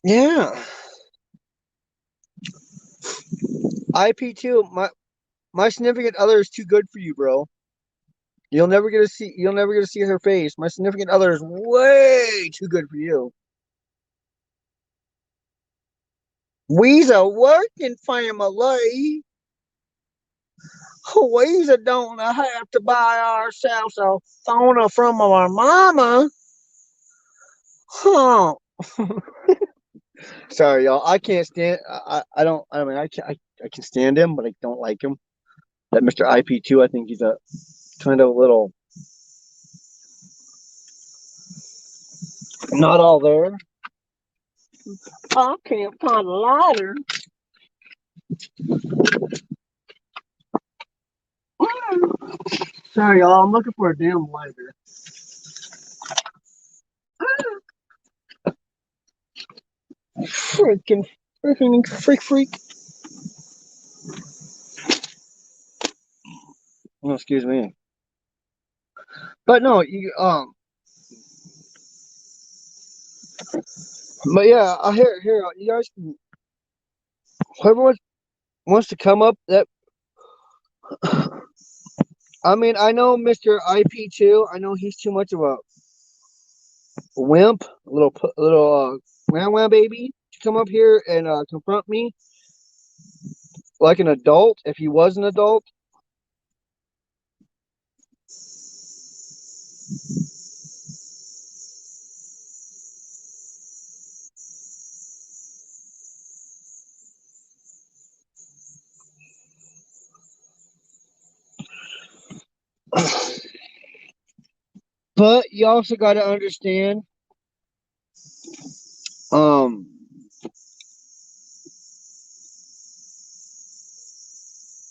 Yeah, IP2. My significant other is too good for you, bro. You'll never get to see. You'll never get to see her face. My significant other is way too good for you. We's a working family. We don't have to buy ourselves a phone from our mama. Huh. Sorry, y'all. I can't stand. I don't. I mean, I can stand him, but I don't like him. That Mr. IP2. I think he's a kind of a little not all there. I can't find a lighter. Sorry, y'all. I'm looking for a damn lighter. Freak. Oh, excuse me. But no, you But yeah, I hear you guys. Whoever wants to come up, that I mean, I know Mr. IP2. I know he's too much of a wimp, a little wham baby to come up here and confront me like an adult. If he was an adult, but you also got to understand, um,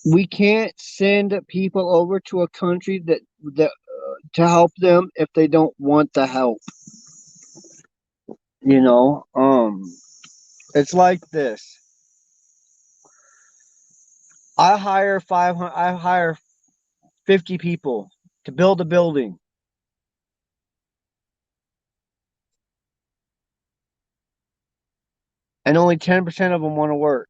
we can't send people over to a country that to help them if they don't want the help. You know, it's like this. I hire 50 people to build a building, and only 10% of them want to work.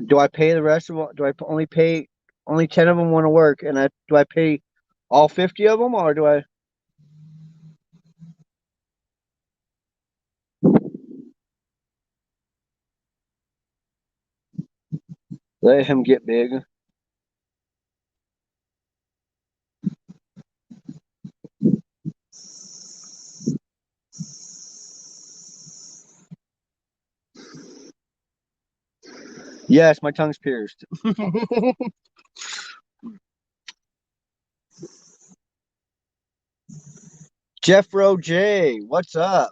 Do I pay the rest of them? Do I only pay only 10 of them want to work, and do I pay all 50 of them, or do I let him get big? Yes, my tongue's pierced. Jeffro J, what's up?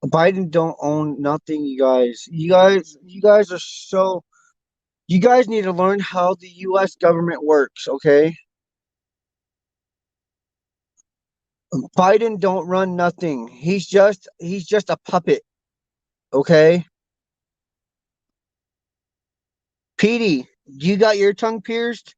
Biden don't own nothing, you guys. You guys are so. You guys need to learn how the U.S. government works, okay? Biden don't run nothing. He's just a puppet, okay? Petey, you got your tongue pierced?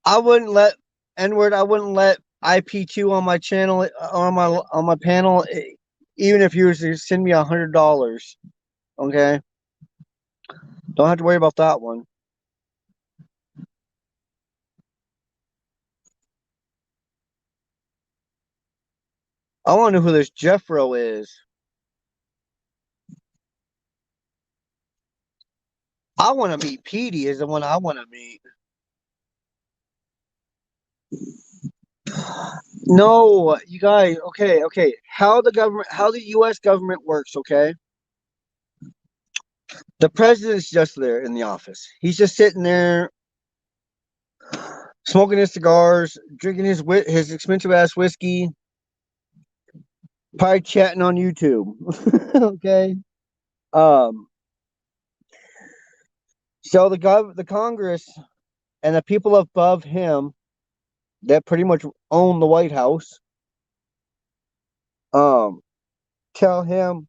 I wouldn't let N-word. I wouldn't let IP2 on my channel on my panel, even if you was to send me $100. Okay, don't have to worry about that one. I want to know who this Jeffro is. I want to meet Petey is the one I want to meet. No, you guys, okay. How the US government works, okay? The president's just there in the office. He's just sitting there smoking his cigars, drinking his expensive ass whiskey, probably chatting on YouTube. Okay. Um so the Congress and the people above him that pretty much own the White House um tell him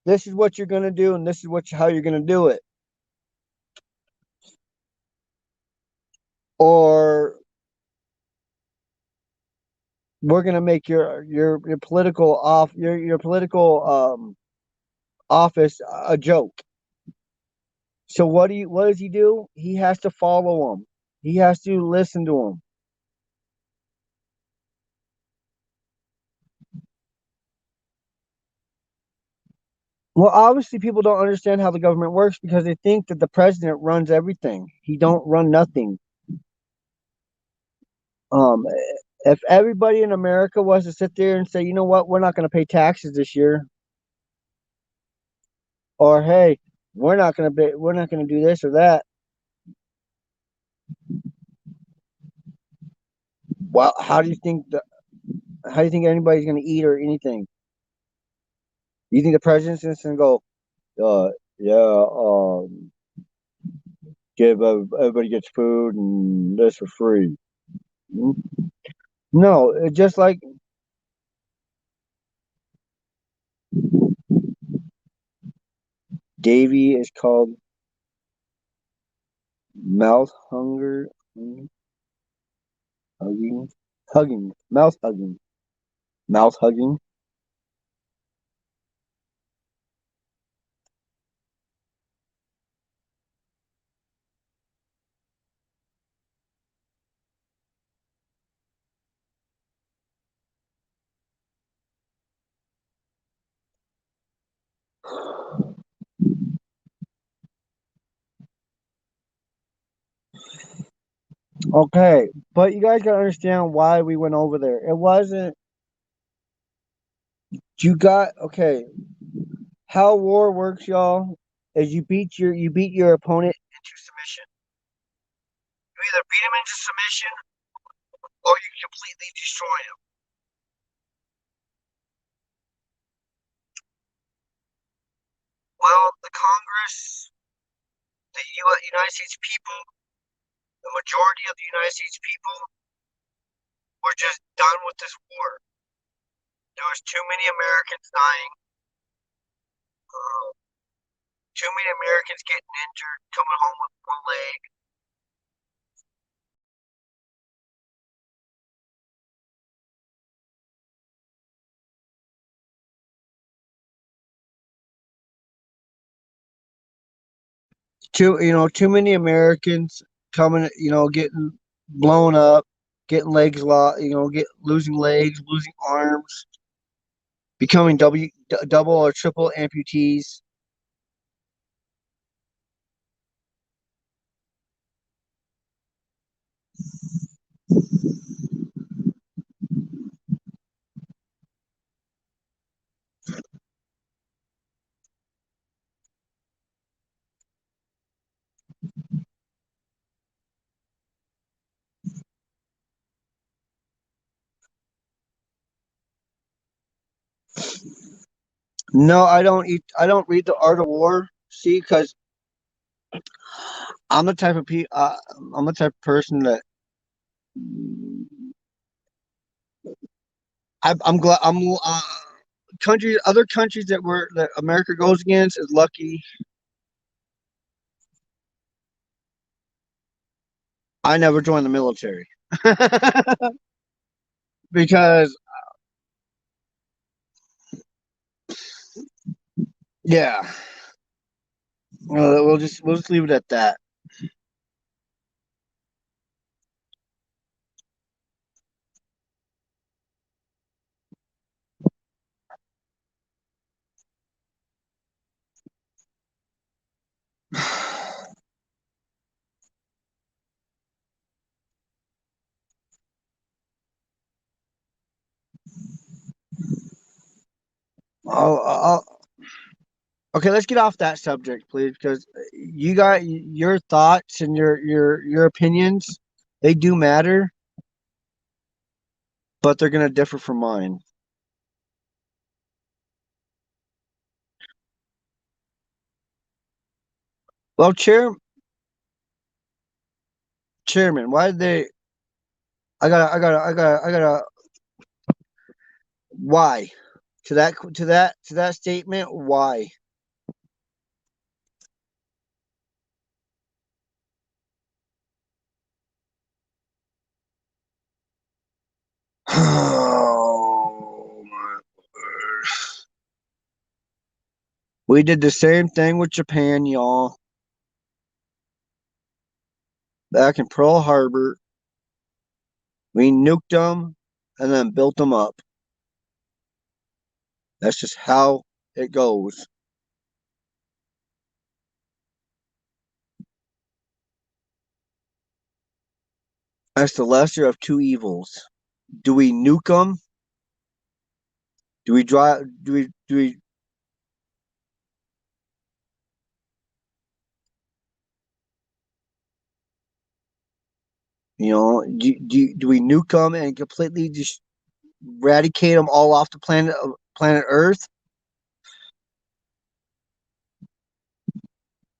this is what you're going to do and this is how you're going to do it. Or we're going to make your political your political office a joke. So what does he do? He has to follow them. He has to listen to them. Well, obviously people don't understand how the government works because they think that the president runs everything. He don't run nothing. Um if everybody in America was to sit there and say, "You know what? We're not going to pay taxes this year," or "Hey, we're not going to do this or that." Well, how do you think anybody's going to eat or anything? You think the president's just going to go, yeah, everybody gets food and this for free? No, just like Davy is called mouth hunger, hugging, mouth hugging. Okay, but you guys gotta understand why we went over there. It wasn't you got okay. How war works, y'all, is you beat your opponent into submission. You either beat him into submission or you completely destroy him. Well, the Congress, United States people, the majority of the United States people were just done with this war. There was too many Americans dying, uh, too many Americans getting injured, coming home with one leg. Too many Americans coming, getting blown up, getting legs lost, losing legs, losing arms, becoming double or triple amputees. No, I don't eat. I don't read the Art of War. See, because I'm the type of I'm the type of person that I'm glad other countries that America goes against is lucky. I never joined the military because yeah, we'll just leave it at that. Oh, okay, let's get off that subject, please, because you got your thoughts and your opinions. They do matter, but they're gonna differ from mine. Well, chairman, why did they? I gotta. Why? To that statement, why? Oh my word. We did the same thing with Japan, y'all. Back in Pearl Harbor, we nuked them and then built them up. That's just how it goes. That's the lesser of two evils. Do we nuke them? Do we drive? Do we? Do we nuke them and completely just eradicate them all off the planet Earth,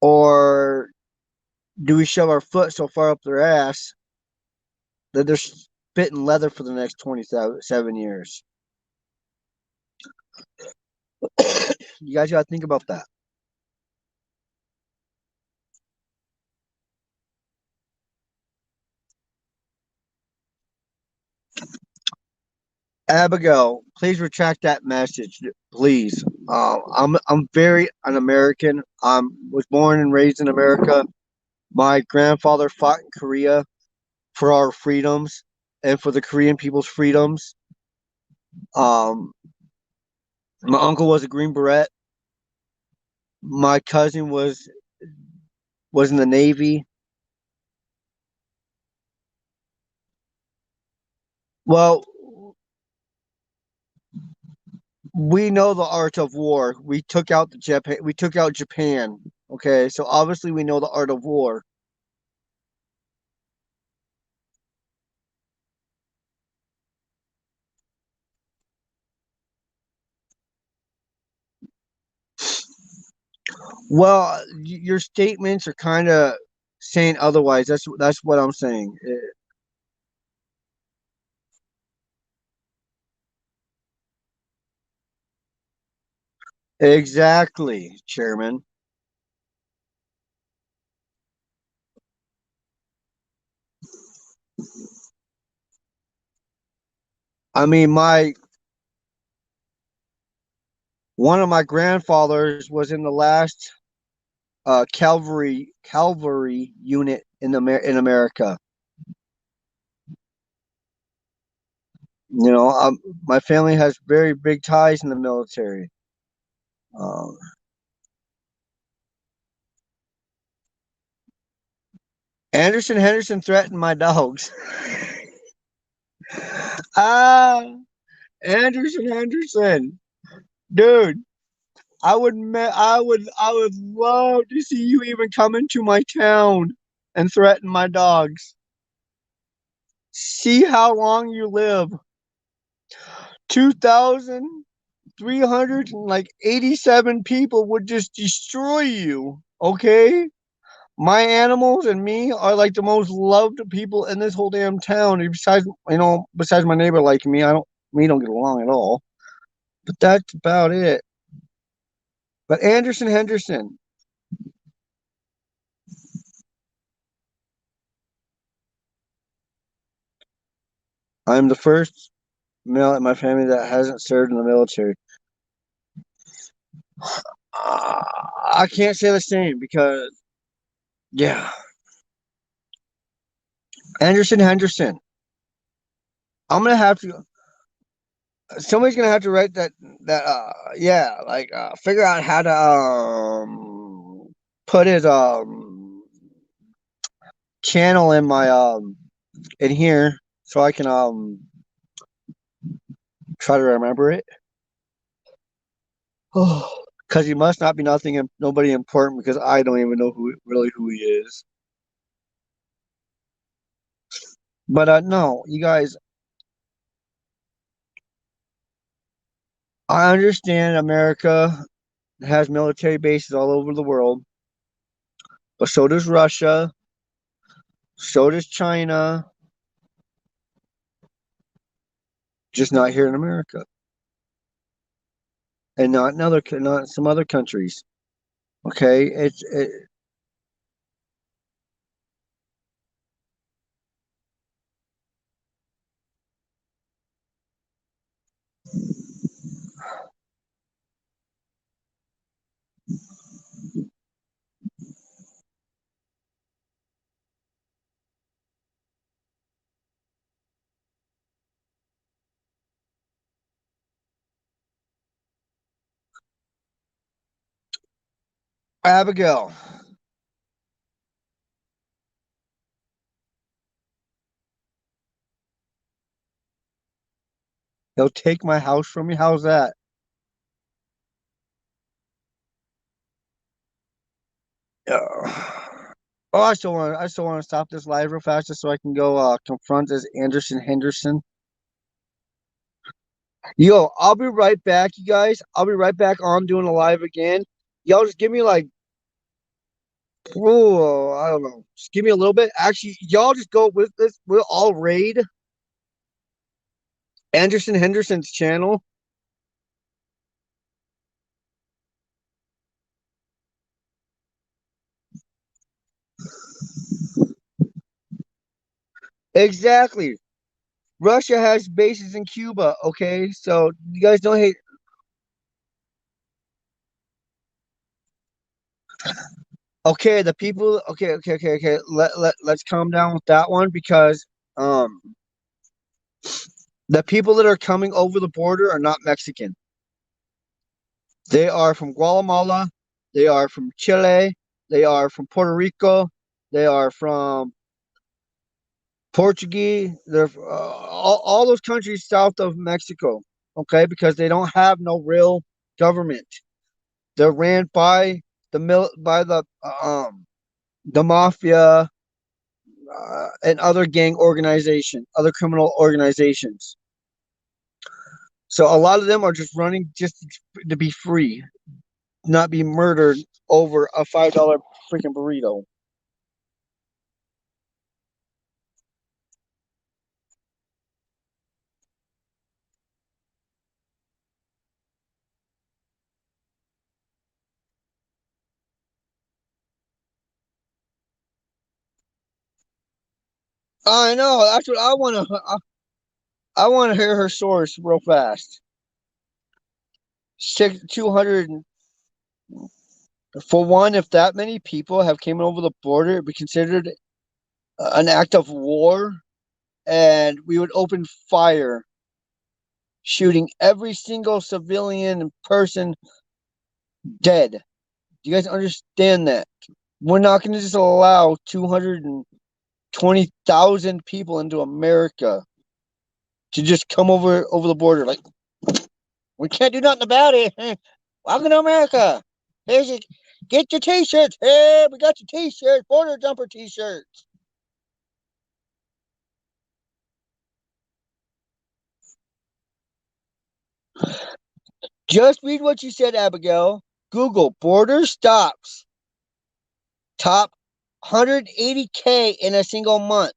or do we shove our foot so far up their ass that they're spitting leather for the next 27 years? You guys got to think about that. Abigail, please retract that message, please. I'm very an American. I was born and raised in America. My grandfather fought in Korea for our freedoms and for the Korean people's freedoms. Um, my uncle was a Green Beret. My cousin was in the Navy. Well, we know the art of war. We took out the Japan. We took out Japan. Okay, so obviously we know the art of war. Well, your statements are kind of saying otherwise. That's what I'm saying. Exactly, Chairman. I mean, my one of my grandfathers was in the last cavalry unit in America. You know, my family has very big ties in the military. Um, Anderson Henderson threatened my dogs. Ah, Anderson Henderson, dude. I would love to see you even come into my town and threaten my dogs. See how long you live. 2,300 and like 87 people would just destroy you. Okay? My animals and me are like the most loved people in this whole damn town. Besides my neighbor liking me, we don't get along at all. But that's about it. But Anderson Henderson, I'm the first male in my family that hasn't served in the military. Uh, I can't say the same because, yeah, Anderson Henderson. I'm gonna have to. Somebody's gonna have to write yeah, like figure out how to put his channel in my in here so I can try to remember it. Because he must not be nobody important because I don't even know who he is. But no, you guys, I understand America has military bases all over the world, but so does Russia, so does China, just not here in America, and not in some other countries. Okay, Abigail. They'll take my house from me. How's that? Yeah. Oh, I still want to stop this live real fast just so I can go confront this Anderson Henderson. Yo, I'll be right back, you guys. I'll be right back on doing a live again. Y'all just give me like, oh, I don't know. Just give me a little bit. Actually, y'all just go with this. We'll all raid Anderson Henderson's channel. Exactly. Russia has bases in Cuba. Okay, so you guys don't hate. Okay, the people. Okay. Let's calm down with that one because um the people that are coming over the border are not Mexican. They are from Guatemala. They are from Chile. They are from Puerto Rico. They are from Portuguese. They're all those countries south of Mexico. Okay, because they don't have no real government. They're ran by the mafia and other gang organization, other criminal organizations. So a lot of them are just running just to be free, not be murdered over a $5 freaking burrito. I know. That's what I want to. I want to hear her source real fast. 200 for one. If that many people have came over the border, it'd be considered an act of war, and we would open fire, shooting every single civilian person dead. Do you guys understand that? We're not going to just allow 220,000 people into America to just come over the border. Like, we can't do nothing about it. Welcome to America. Here's your, get your t-shirts. Hey, we got your t-shirts, border jumper t-shirts. Just read what you said, Abigail. Google border stops. Top 180K in a single month.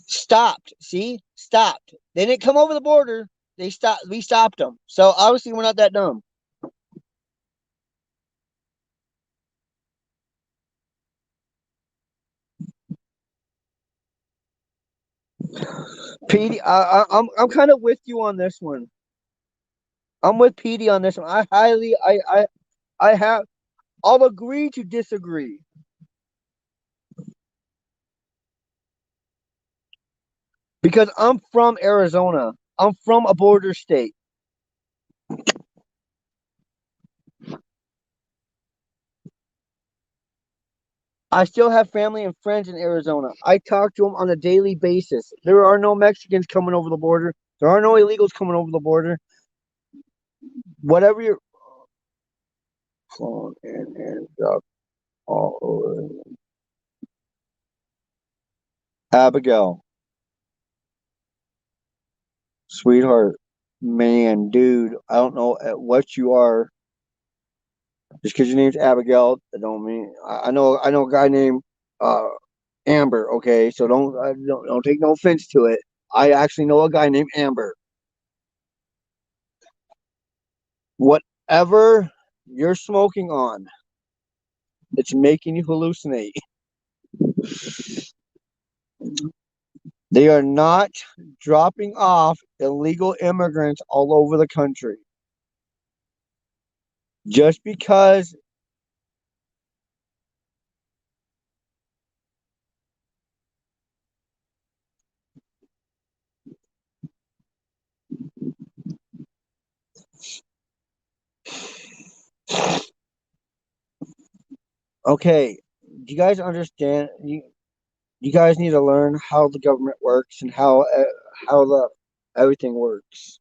Stopped. See? Stopped. They didn't come over the border. They stopped. We stopped them. So obviously we're not that dumb. Petey, I'm kind of with you on this one. I'm with Petey on this one. I have. I'll agree to disagree because I'm from Arizona. I'm from a border state. I still have family and friends in Arizona. I talk to them on a daily basis. There are no Mexicans coming over the border. There are no illegals coming over the border. Whatever you're flown in and drop all over. Abigail, sweetheart, man, dude, I don't know what you are. Just because your name's Abigail, that don't mean I know a guy named uh Amber. Okay, so don't take no offense to it. I actually know a guy named Amber. Whatever you're smoking on, it's making you hallucinate. They are not dropping off illegal immigrants all over the country. Just because, okay, do you guys understand? You guys need to learn how the government works and how the everything works.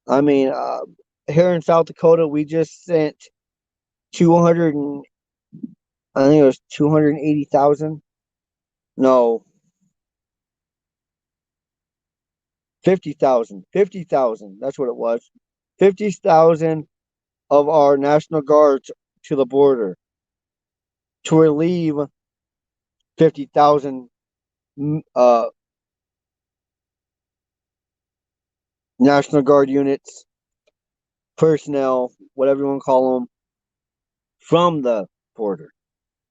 I mean, here in South Dakota, we just sent 200 and I think it was 280,000. No, 50,000. 50,000. That's what it was. 50,000 of our National Guards to the border to relieve 50,000 National Guard units, personnel, whatever you want to call them, from the border.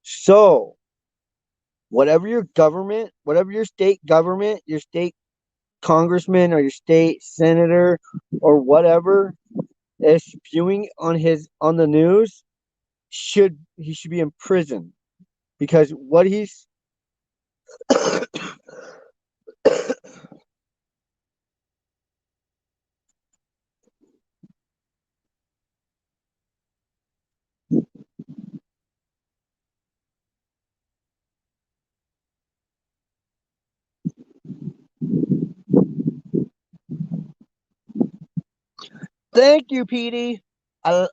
So, whatever your government, whatever your state government, your state congressman or your state senator or whatever is spewing on the news, he should be in prison because what he's Thank you, Petey. And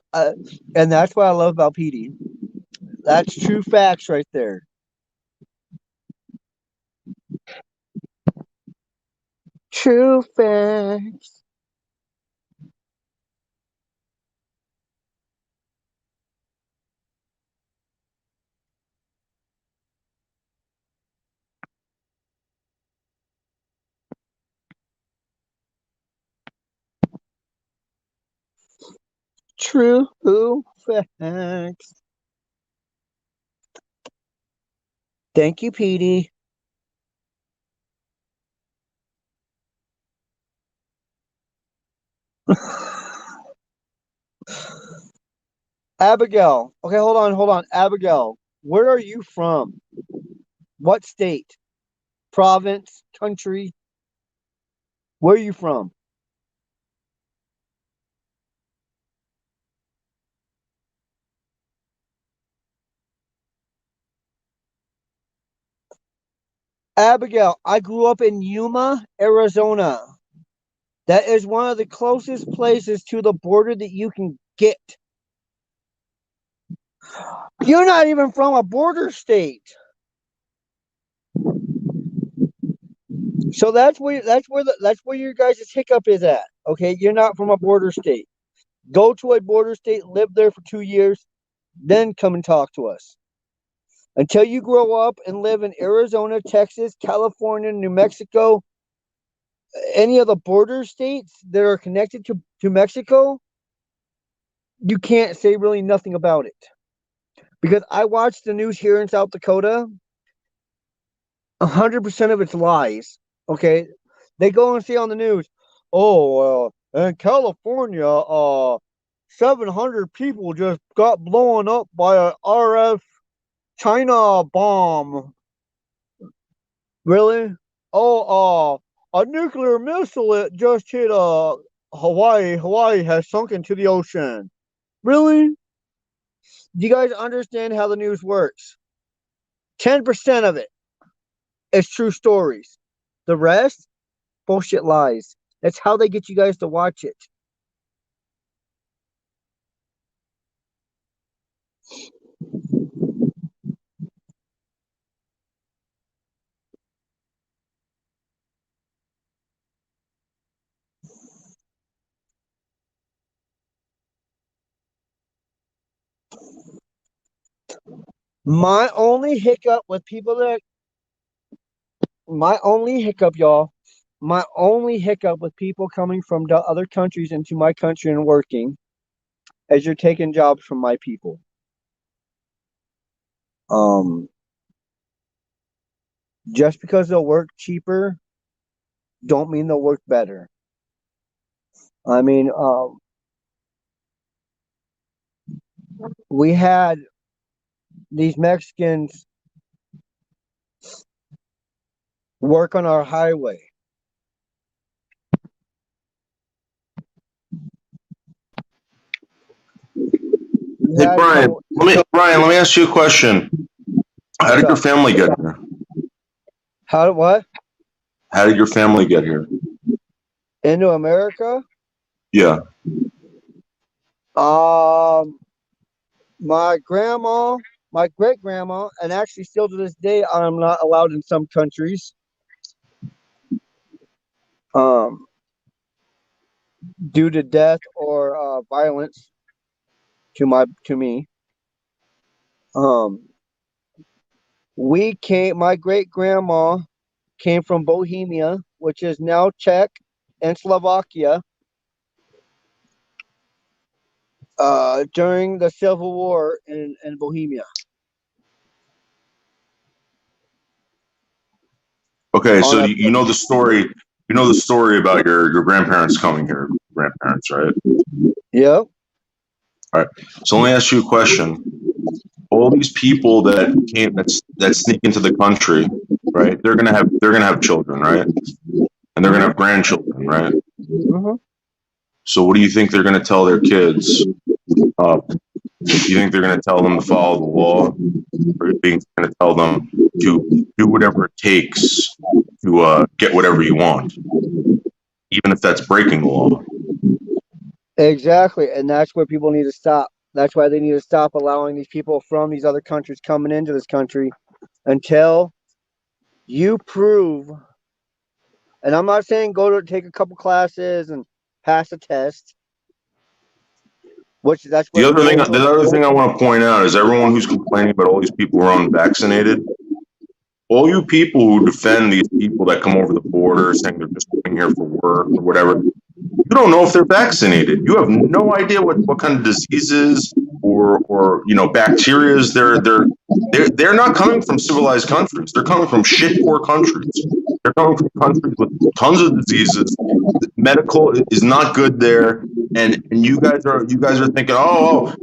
that's what I love about Petey. That's true facts right there. True facts. True facts. Thank you, Petey. Abigail. Okay, hold on. Abigail, where are you from? What state? Province? Country? Where are you from? Abigail, I grew up in Yuma, Arizona. That is one of the closest places to the border that you can get. You're not even from a border state. So that's where your guys' hiccup is at. Okay, you're not from a border state. Go to a border state, live there for 2 years, then come and talk to us. Until you grow up and live in Arizona, Texas, California, New Mexico, any of the border states that are connected to Mexico, you can't say really nothing about it. Because I watch the news here in South Dakota, 100% of it's lies. Okay, they go and say on the news, "Oh, in California, 700 people just got blown up by a RF China bomb." Really? Oh, a nuclear missile it just hit Hawaii. Hawaii has sunk into the ocean. Really? Do you guys understand how the news works? 10% of it is true stories. The rest, bullshit lies. That's how they get you guys to watch it. My only hiccup with people that, my only hiccup, y'all, my only hiccup with people coming from the other countries into my country and working is you're taking jobs from my people. Just because they'll work cheaper, don't mean they'll work better. I mean, we had these Mexicans work on our highway. Hey Brian, let me ask you a question. How did your family get here? What? How did your family get here? Into America? Yeah. My grandma, my great grandma, and actually still to this day, I'm not allowed in some countries. Due to death or violence to me. My great grandma came from Bohemia, which is now Czech and Slovakia. During the Civil War in Bohemia. Okay, so you know the story. You know the story about your grandparents coming here. Grandparents, right? Yep. All right. So let me ask you a question. All these people that came that sneak into the country, right? They're gonna have children, right? And they're gonna have grandchildren, right? Mm-hmm. So what do you think they're gonna tell their kids? You think they're gonna tell them to follow the law, or you think they're gonna tell them to do whatever it takes to get whatever you want, even if that's breaking the law? Exactly, and that's where people need to stop. That's why they need to stop allowing these people from these other countries coming into this country until you prove. And I'm not saying go to take a couple classes and pass a test. Which that's The other thing I want to point out is everyone who's complaining about all these people who are unvaccinated. All you people who defend these people that come over the border saying they're just coming here for work or whatever, you don't know if they're vaccinated. You have no idea what kind of diseases or bacterias they're not coming from civilized countries. They're coming from shit poor countries. They're coming from countries with tons of diseases. Medical is not good there, and you guys are thinking,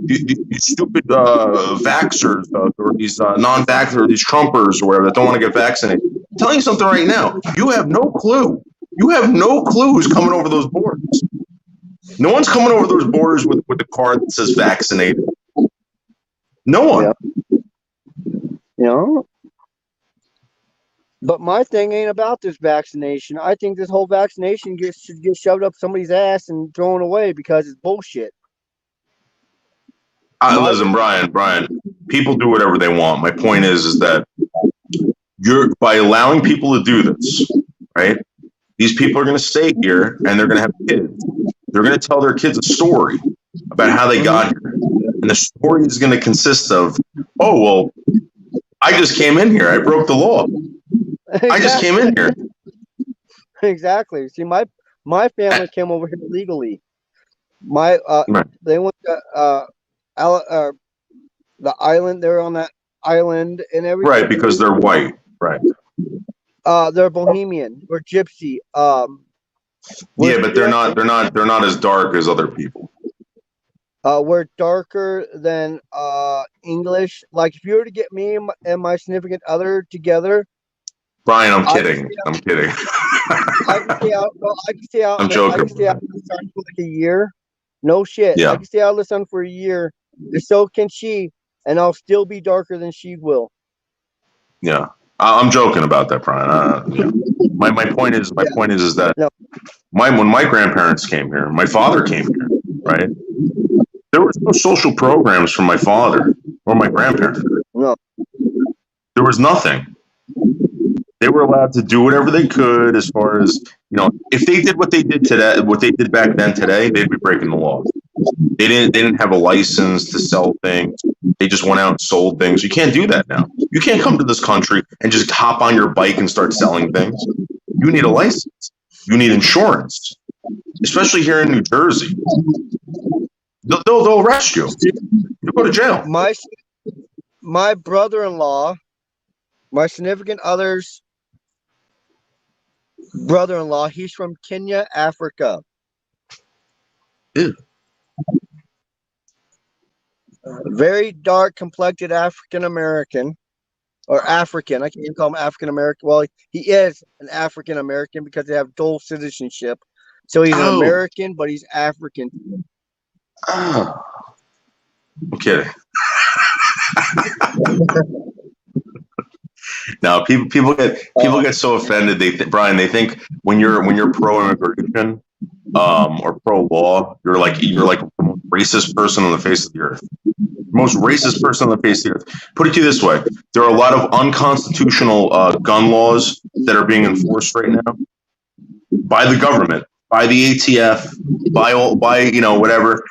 these stupid vaxxers or these non-vaxxers, these Trumpers or whatever that don't want to get vaccinated. I'm telling you something right now. You have no clue. You have no clue who's coming over those borders. No one's coming over those borders with the card that says vaccinated. No one. Yeah. But my thing ain't about this vaccination. I think this whole vaccination should get shoved up somebody's ass and thrown away because it's bullshit. Listen, Brian, people do whatever they want. My point is that by allowing people to do this, right? These people are going to stay here and they're going to have kids. They're going to tell their kids a story about how they got here. And the story is going to consist of, oh, well, I just came in here. I broke the law. Exactly. I just came in here. Exactly. See, my family came over here legally. They went to the island. They're on that island and everything. Right, because they're white. Right. They're Bohemian. We're gypsy. Yeah, but they're not as dark as other people. We're darker than English. Like if you were to get me and my significant other together. Brian, I'm kidding. I'm kidding. I can stay out. I'm joking. I can stay out in the sun for like a year. No shit. Yeah. I can stay out in the sun for a year. And so can she, and I'll still be darker than she will. Yeah. I'm joking about that, Brian. My point is that when my grandparents came here, my father came here, right? There was no social programs for my father or my grandparents. No. There was nothing. They were allowed to do whatever they could as far as, if they did what they did today, what they did back then today, they'd be breaking the law. They didn't have a license to sell things. They just went out and sold things. You can't do that now. You can't come to this country and just hop on your bike and start selling things. You need a license. You need insurance, especially here in New Jersey. They'll arrest you. You'll go to jail. My brother-in-law, my significant other's brother-in-law, he's from Kenya, Africa. Ew. Very dark complected African American, or African. I can't even call him African American. Well, he is an African American because they have dual citizenship. So he's an American, but he's African. Oh. I'm kidding. Now people get so offended. Brian, they think when you're pro-immigration or pro-law, you're like the most racist person on the face of the earth. Most racist person on the face of the earth. Put it to you this way: there are a lot of unconstitutional gun laws that are being enforced right now by the government, by the ATF, by whatever.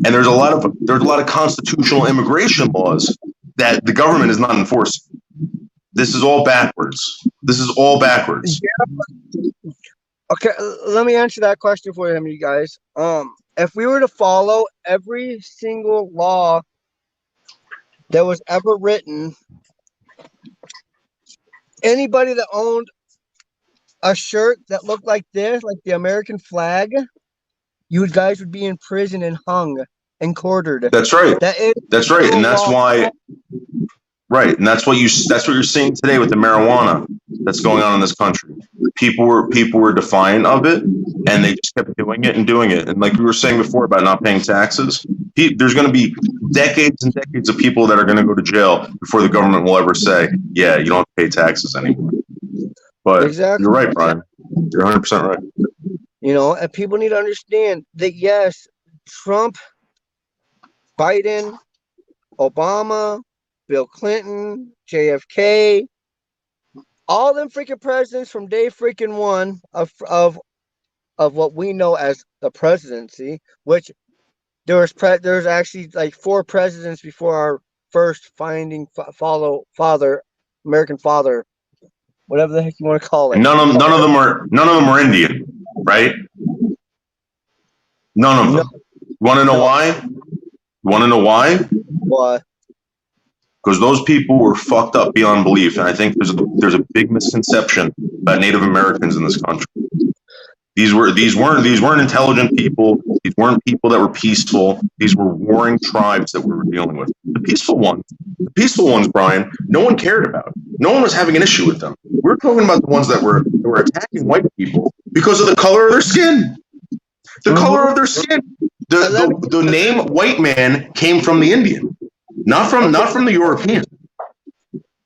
And there's a lot of constitutional immigration laws that the government is not enforcing. This is all backwards. Okay, let me answer that question for you guys. If we were to follow every single law that was ever written, anybody that owned a shirt that looked like this, like the American flag, you guys would be in prison and hung and quartered. That's right. That's right, and that's why. Right, and that's what you're seeing today with the marijuana that's going on in this country. People were defiant of it, and they just kept doing it and doing it. And like we were saying before about not paying taxes, there's going to be decades and decades of people that are going to go to jail before the government will ever say, "Yeah, you don't have to pay taxes anymore." But exactly. You're right, Brian. You're 100% right. And people need to understand that yes, Trump, Biden, Obama, Bill Clinton, JFK, all them freaking presidents from day freaking one of what we know as the presidency, which there's actually like 4 presidents before our first founding father, American father, whatever the heck you want to call it. None of them are Indian, right? None of them. You want to know why? Why? Because those people were fucked up beyond belief, and I think there's a big misconception about Native Americans in this country. These weren't intelligent people. These weren't people that were peaceful. These were warring tribes that we were dealing with. The peaceful ones, Brian, no one cared about. No one was having an issue with them. We're talking about the ones that were attacking white people because of the color of their skin. The color of their skin. The name white man came from the Indian. Not from the European.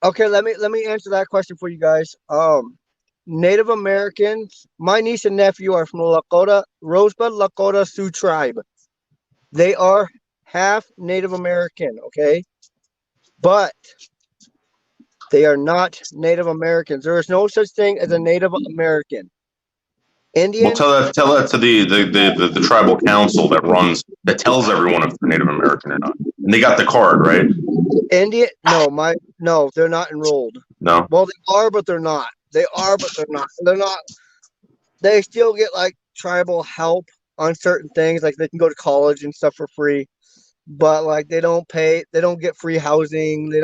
Okay, let me answer that question for you guys. Native Americans, my niece and nephew are from the Rosebud Lakota Sioux tribe. They are half Native American, okay? But they are not Native Americans. There is no such thing as a Native American. Indian. Well, tell that to the tribal council that tells everyone if they're Native American or not. And they got the card, right? Indian? No, they're not enrolled. No. Well, they are, but they're not. They are, but they're not. They're not. They still get like tribal help on certain things, like they can go to college and stuff for free. But like they don't get free housing. They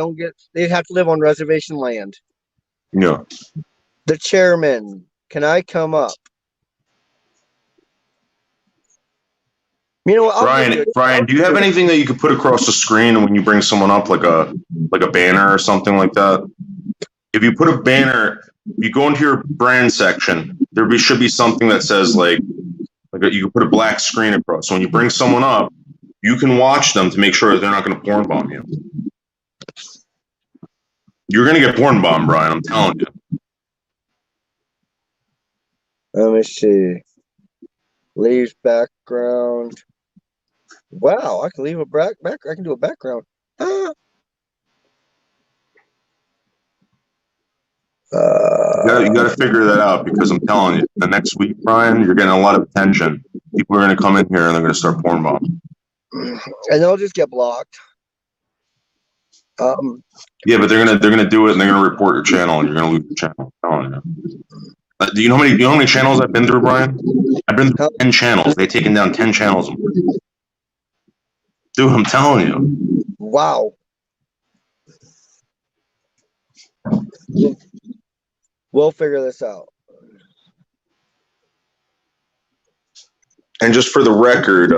have to live on reservation land. Yeah. The chairman, can I come up? You know what, Brian, do you have anything that you could put across the screen when you bring someone up, like a banner or something like that? If you put a banner, you go into your brand section, should be something that says like you could put a black screen across. So when you bring someone up, you can watch them to make sure that they're not going to porn bomb you. You're going to get porn bombed, Brian. I'm telling you. Let me see. Leaves background. Wow, I can leave a back. I can do a background. Ah. You got to figure that out because I'm telling you, the next week, Brian, you're getting a lot of attention. People are going to come in here and they're going to start porn bombing. And they'll just get blocked. Yeah, but they're gonna do it and they're gonna report your channel and you're gonna lose your channel. I'm telling you. Do you know how many channels I've been through, Brian? I've been through 10 channels. They've taken down 10 channels. Dude, I'm telling you. Wow. We'll figure this out. And just for the record,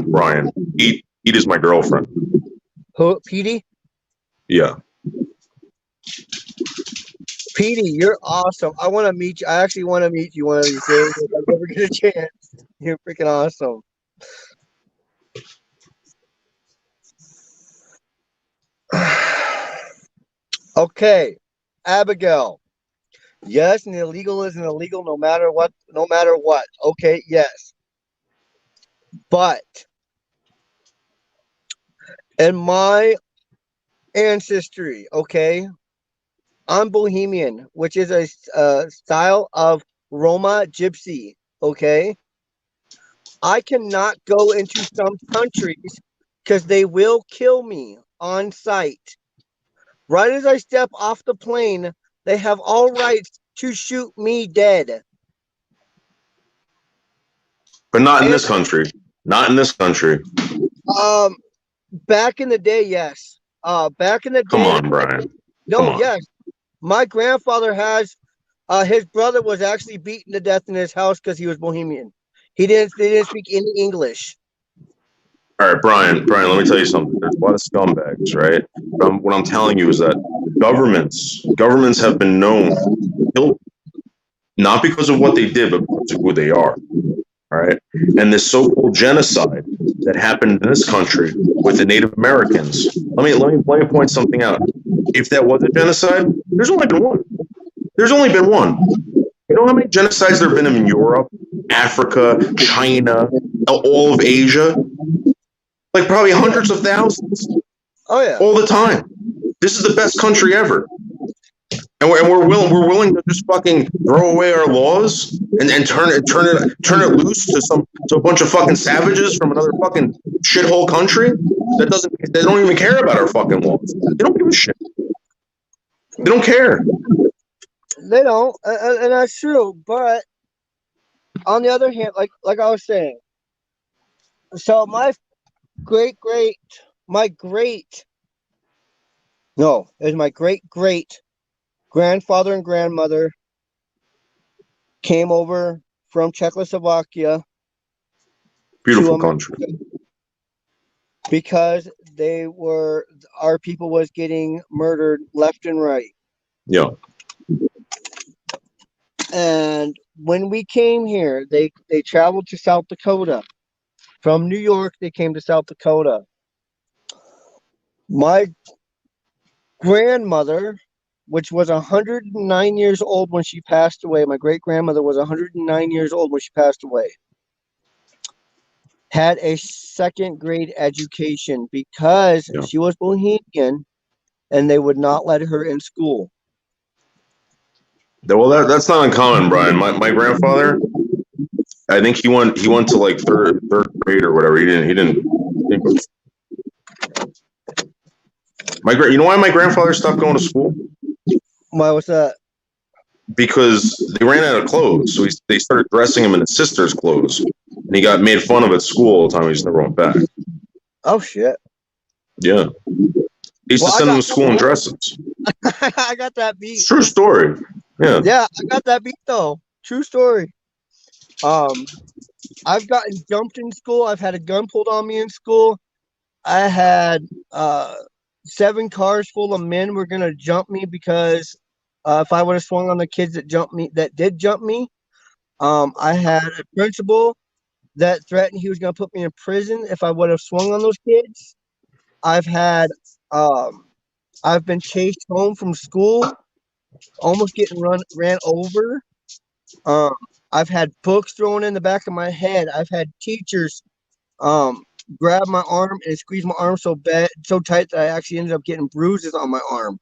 Brian, Pete is my girlfriend. Who, Petey? Yeah. Petey, you're awesome. I want to meet you. I actually want to meet you one of these days if I ever get a chance. You're freaking awesome. Okay, Abigail. Yes, an illegal is an illegal no matter what, no matter what. Okay, yes. But in my ancestry, okay, I'm Bohemian, which is a style of Roma Gypsy, okay? I cannot go into some countries because they will kill me on sight. Right as I step off the plane, they have all rights to shoot me dead. But not in this country. Not in this country. Back in the day, yes. Back in the day. Come on, Brian. No, yes. My grandfather has. His brother was actually beaten to death in his house because he was Bohemian. They didn't speak any English. All right, Brian, let me tell you something. There's a lot of scumbags, right? What I'm telling you is that governments have been known to kill, not because of what they did, but because of who they are. All right. And this so-called genocide that happened in this country with the Native Americans. Let me point something out. If that was a genocide, there's only been one. There's only been one. You know how many genocides there have been in Europe, Africa, China, all of Asia? Like probably hundreds of thousands. Oh yeah. All the time. This is the best country ever. And we're willing to just fucking throw away our laws and turn it loose to a bunch of fucking savages from another fucking shithole country they don't even care about our fucking laws. They don't give a shit. They don't care. They don't, and that's true. But on the other hand, like I was saying, so my great grandfather and grandmother came over from Czechoslovakia. Beautiful country. Because our people was getting murdered left and right. Yeah. And when we came here, they traveled to South Dakota. From New York, they came to South Dakota. My grandmother, which was 109 years old when she passed away, my great-grandmother was 109 years old when she passed away, had a second-grade education because she was Bohemian and they would not let her in school. Well, that's not uncommon, Brian. My grandfather, I think he went to like third grade or whatever. He didn't. You know why my grandfather stopped going to school? Why was that? Because they ran out of clothes, so they started dressing him in his sister's clothes, and he got made fun of at school all the time. He just never went back. Oh shit! Yeah, he used to send him to school in dresses. I got that beat. True story. Yeah. Yeah, I got that beat though. True story. I've gotten jumped in school. I've had a gun pulled on me in school. I had 7 cars full of men were gonna jump me because if I would have swung on the kids that did jump me. I had a principal that threatened he was gonna put me in prison if I would have swung on those kids. I've been chased home from school, almost getting ran over. I've had books thrown in the back of my head. I've had teachers grab my arm and squeeze my arm so tight that I actually ended up getting bruises on my arm.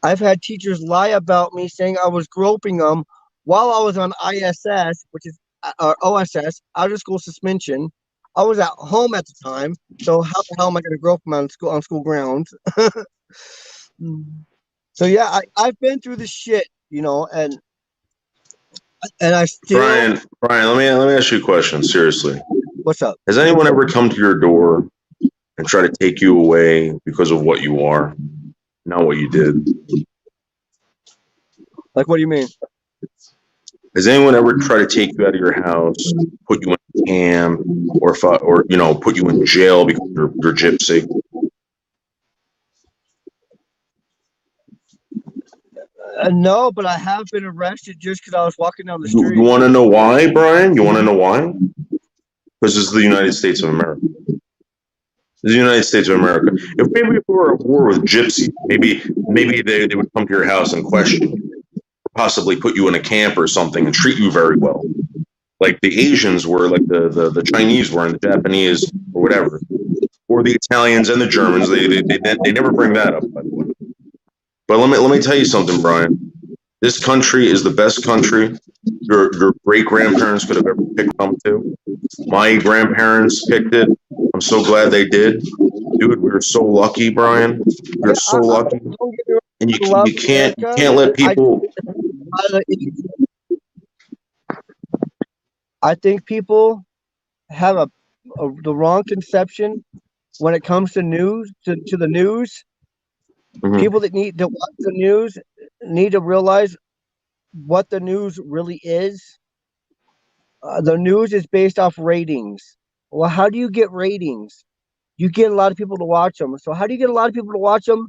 I've had teachers lie about me saying I was groping them while I was on ISS, which is OSS, out of school suspension. I was at home at the time, so how the hell am I going to grope them on school grounds? So yeah, I've been through the shit, and I still. Brian, let me ask you a question. Seriously, What's up? has anyone ever come to your door and try to take you away because of what you are, not what you did? Like, what do you mean? Has anyone ever tried to take you out of your house, put you in camp, or put you in jail because you're gypsy? No, but I have been arrested just because I was walking down the street. You want to know why, Brian? You want to know why? Because this is the United States of America. This is the United States of America. If maybe we were at war with gypsies, maybe they would come to your house and question you, possibly put you in a camp or something and treat you very well, like the Asians were, like the Chinese were, and the Japanese or whatever, or the Italians and the Germans. They never bring that up, by the way. But let me tell you something, Brian. This country is the best country your great grandparents could have ever picked them to. My grandparents picked it. I'm so glad they did, dude. We were so lucky, Brian. We were so lucky, and you can't let people. I think people have the wrong conception when it comes to news, to the news. Mhm. People that need to watch the news need to realize what the news really is. The news is based off ratings. Well, how do you get ratings? You get a lot of people to watch them. So how do you get a lot of people to watch them?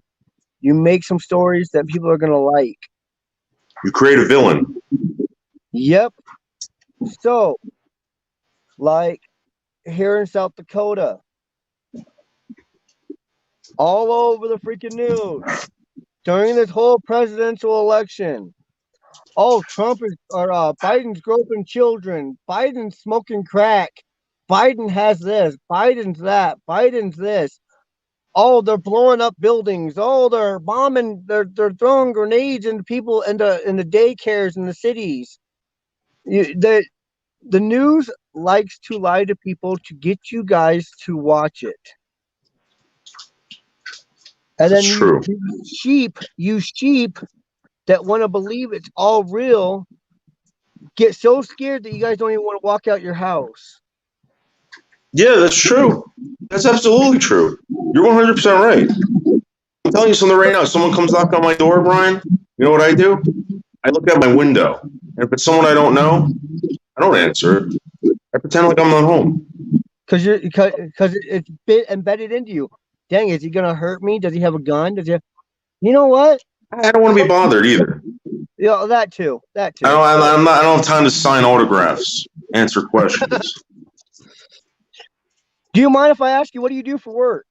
You make some stories that people are going to like. You create a villain. Yep. So, like here in South Dakota, all over the freaking news during this whole presidential election. Oh, Biden's groping children. Biden's smoking crack. Biden has this. Biden's that. Biden's this. Oh, they're blowing up buildings. Oh, they're bombing. They're throwing grenades into people in the daycares in the cities. The news likes to lie to people to get you guys to watch it. And then you sheep that want to believe it's all real get so scared that you guys don't even want to walk out your house. Yeah, that's true. That's absolutely true. You're 100% right. I'm telling you something right now. If someone comes knock on my door, Brian, you know what I do? I look out my window. And if it's someone I don't know, I don't answer. I pretend like I'm not home. Because it's embedded into you. Dang, is he gonna hurt me? Does he have a gun? You know what? I don't want to be bothered either. Yeah, that too. I don't have time to sign autographs, answer questions. Do you mind if I ask you, what do you do for work?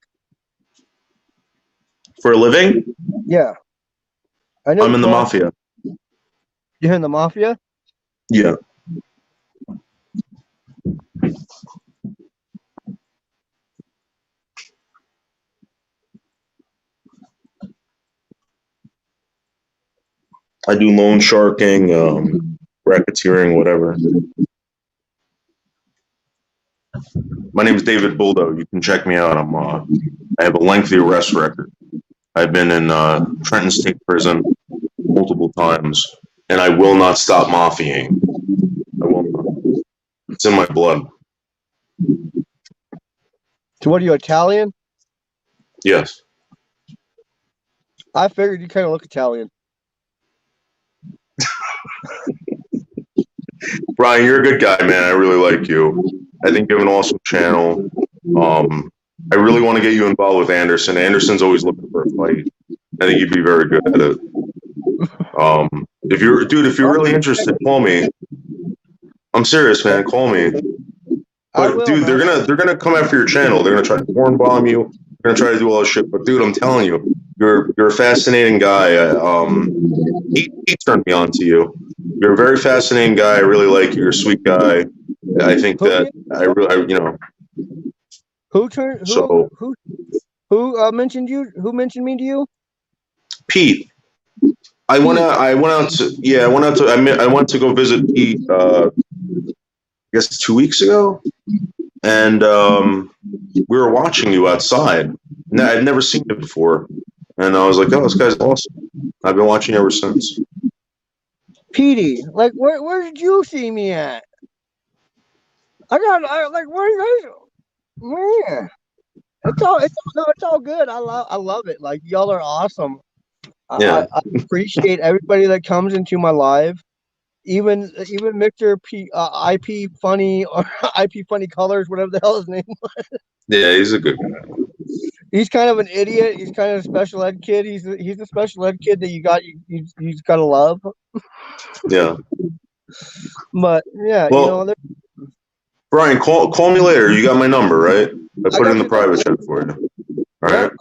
For a living? Yeah. I'm in the mafia. You're in the mafia? Yeah. I do loan sharking, racketeering, whatever. My name is David Buldo. You can check me out. I have a lengthy arrest record. I've been in Trenton State Prison multiple times, and I will not stop mafioing. I will not. It's in my blood. So what are you, Italian? Yes. I figured you kind of look Italian. Brian, you're a good guy, man. I really like you. I think you have an awesome channel. I really want to get you involved with Anderson. Anderson's always looking for a fight. I think you'd be very good at it. If you're really interested, call me. I'm serious, man. Call me. But dude, they're gonna come after your channel. They're gonna try to porn bomb you. They're gonna try to do all this shit. But dude, I'm telling you, you're a fascinating guy. He turned me on to you. You're a very fascinating guy. I really like you. You're a sweet guy. I think Who that did? you know. Who turned? So Who mentioned you? Who mentioned me to you? Pete, Pete. I went out to yeah, I went to go visit Pete. I guess 2 weeks ago, and we were watching you outside. I'd never seen it before, and I was like, "Oh, this guy's awesome." I've been watching ever since. Petey, like where did you see me at? Like where you guys? Man, it's all good. I love it. Like y'all are awesome. Yeah, I appreciate everybody that comes into my live. Even Mr. IP Funny or IP Funny Colors, whatever the hell his name. yeah, he's a good guy. He's kind of an idiot. He's kind of a special ed kid. He's the special ed kid that you gotta love. Yeah. But yeah, Well, Brian, call me later. You got my number, right? I I put it got in the your private number. chat for you. All Yeah, right.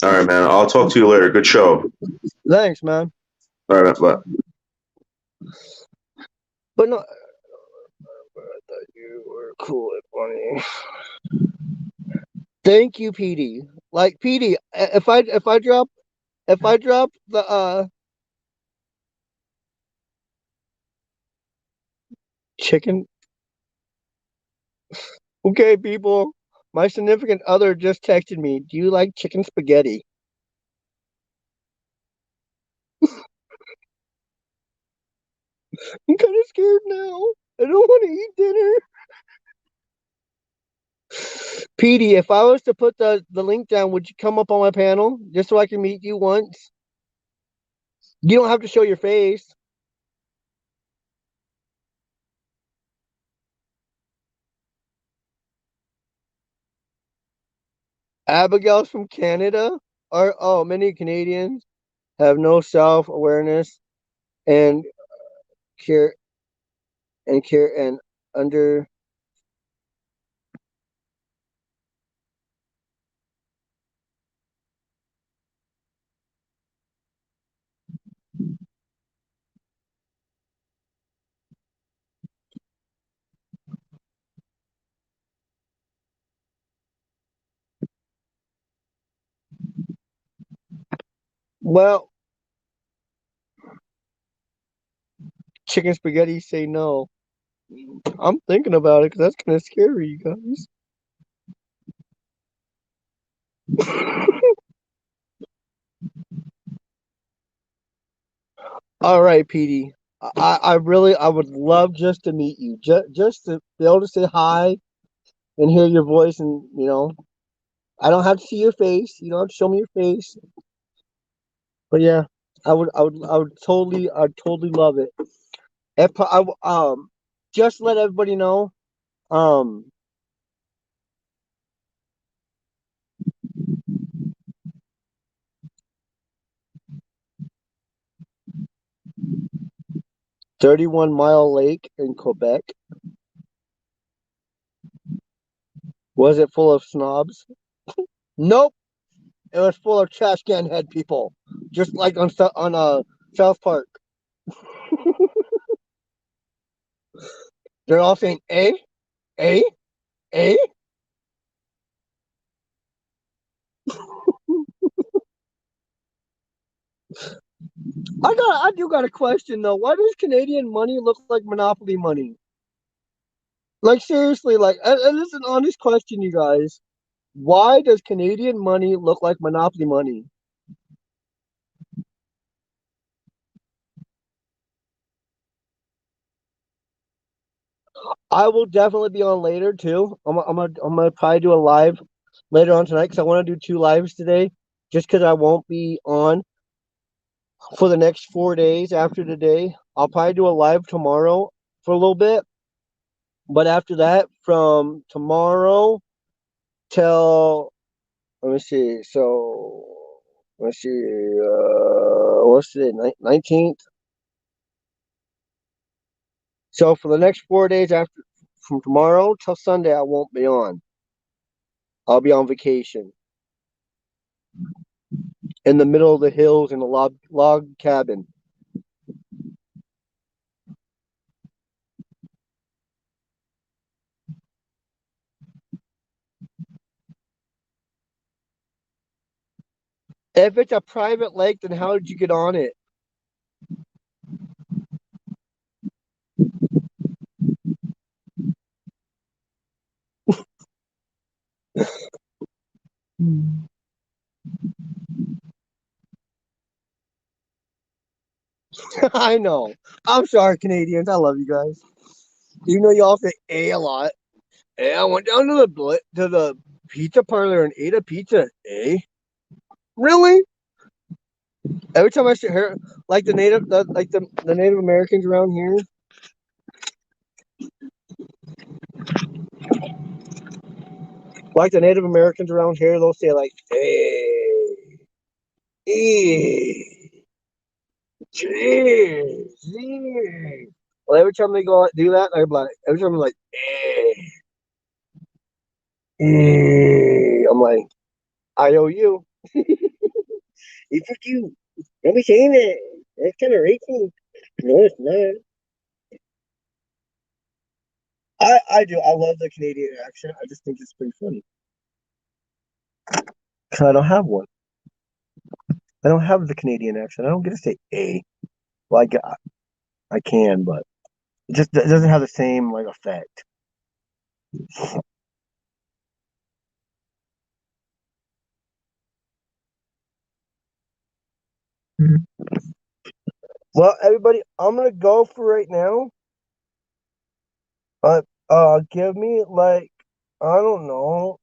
All right, man. I'll talk to you later. Good show. thanks, man. All right, bye. But no, I thought you were cool and funny. Thank you, Petey. Like Petey, if I drop the chicken. Okay, people. My significant other just texted me. Do you like chicken spaghetti? I'm kind of scared now. I don't want to eat dinner. Petey, if I was to put the link down, would you come up on my panel just so I can meet you once? You don't have to show your face. Abigail's from Canada. Many Canadians have no self-awareness and care and under. Well, chicken spaghetti say no. I'm thinking about it because that's kind of scary, you guys. All right, Petey. I would love just to meet you, just to be able to say hi and hear your voice, and I don't have to see your face. You don't have to show me your face, but yeah, I'd totally love it. Just let everybody know. Um, 31 Mile Lake in Quebec. Was it full of snobs? Nope. It was full of trash can head people, just like on South Park. They're all saying A, A. I do got a question though. Why does Canadian money look like Monopoly money? Like seriously, like and this is an honest question, you guys. Why does Canadian money look like Monopoly money? I will definitely be on later too. I'm gonna probably do a live later on tonight because I want to do two lives today, just because I won't be on for the next 4 days after today. I'll probably do a live tomorrow for a little bit, but after that, from tomorrow till let me see. So let's see. What's today? 19th. So for the next 4 days after from tomorrow till Sunday, I won't be on. I'll be on vacation. in the middle of the hills in a log cabin. If it's a private lake, then how did you get on it? I know. I'm sorry, Canadians. I love you guys. You know you all say a lot. Hey, I went down to the pizza parlor and ate a pizza. Eh? Really? Every time I hear like the Native Americans around here, like the Native Americans around here, they'll say like, "Hey, eh, cheers, cheers." Well, every time they go out do that, I'm like, every time I'm like, eh, I'm like, I owe you. It's just you. Don't be saying that. That's kind of racist. No, it's not. I do. I love the Canadian accent. I just think it's pretty funny. 'Cause I don't have one. I don't have the Canadian accent. I don't get to say a. Well, I can, but it doesn't have the same like effect. Well, everybody, I'm gonna go for right now. Give me like I don't know.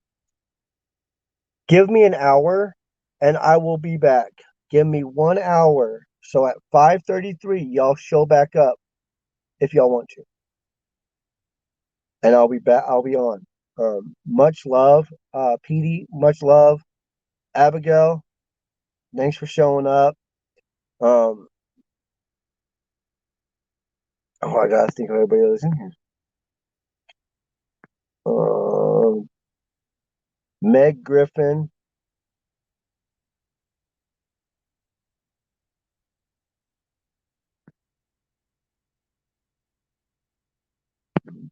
Give me an hour, and I will be back. Give me 1 hour. So at 5:33, y'all show back up if y'all want to, and I'll be back. I'll be on. Much love, Petey. Much love, Abigail. Thanks for showing up. Um, oh, I gotta think of everybody else in here. Um, Meg Griffin.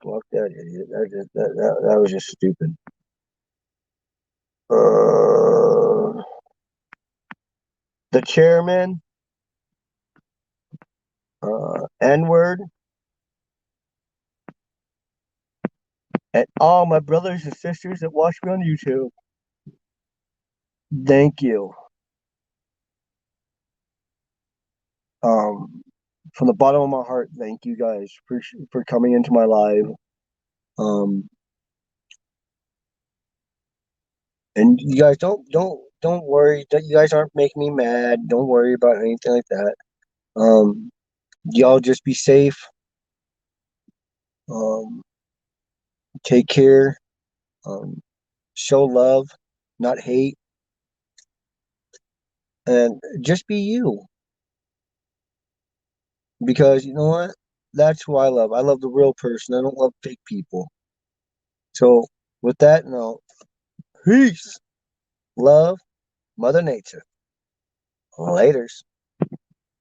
Block that idiot. That was just stupid. The chairman. N-word. And all my brothers and sisters that watch me on YouTube. Thank you. Um, from the bottom of my heart, thank you guys for coming into my live. Um, and you guys don't worry that you guys aren't making me mad. Don't worry about anything like that. Y'all just be safe. Um, take care. Um, show love, not hate, and just be you. Because you know what? That's who I love. I love the real person. I don't love fake people. So with that note, peace, love, Mother Nature. Laters.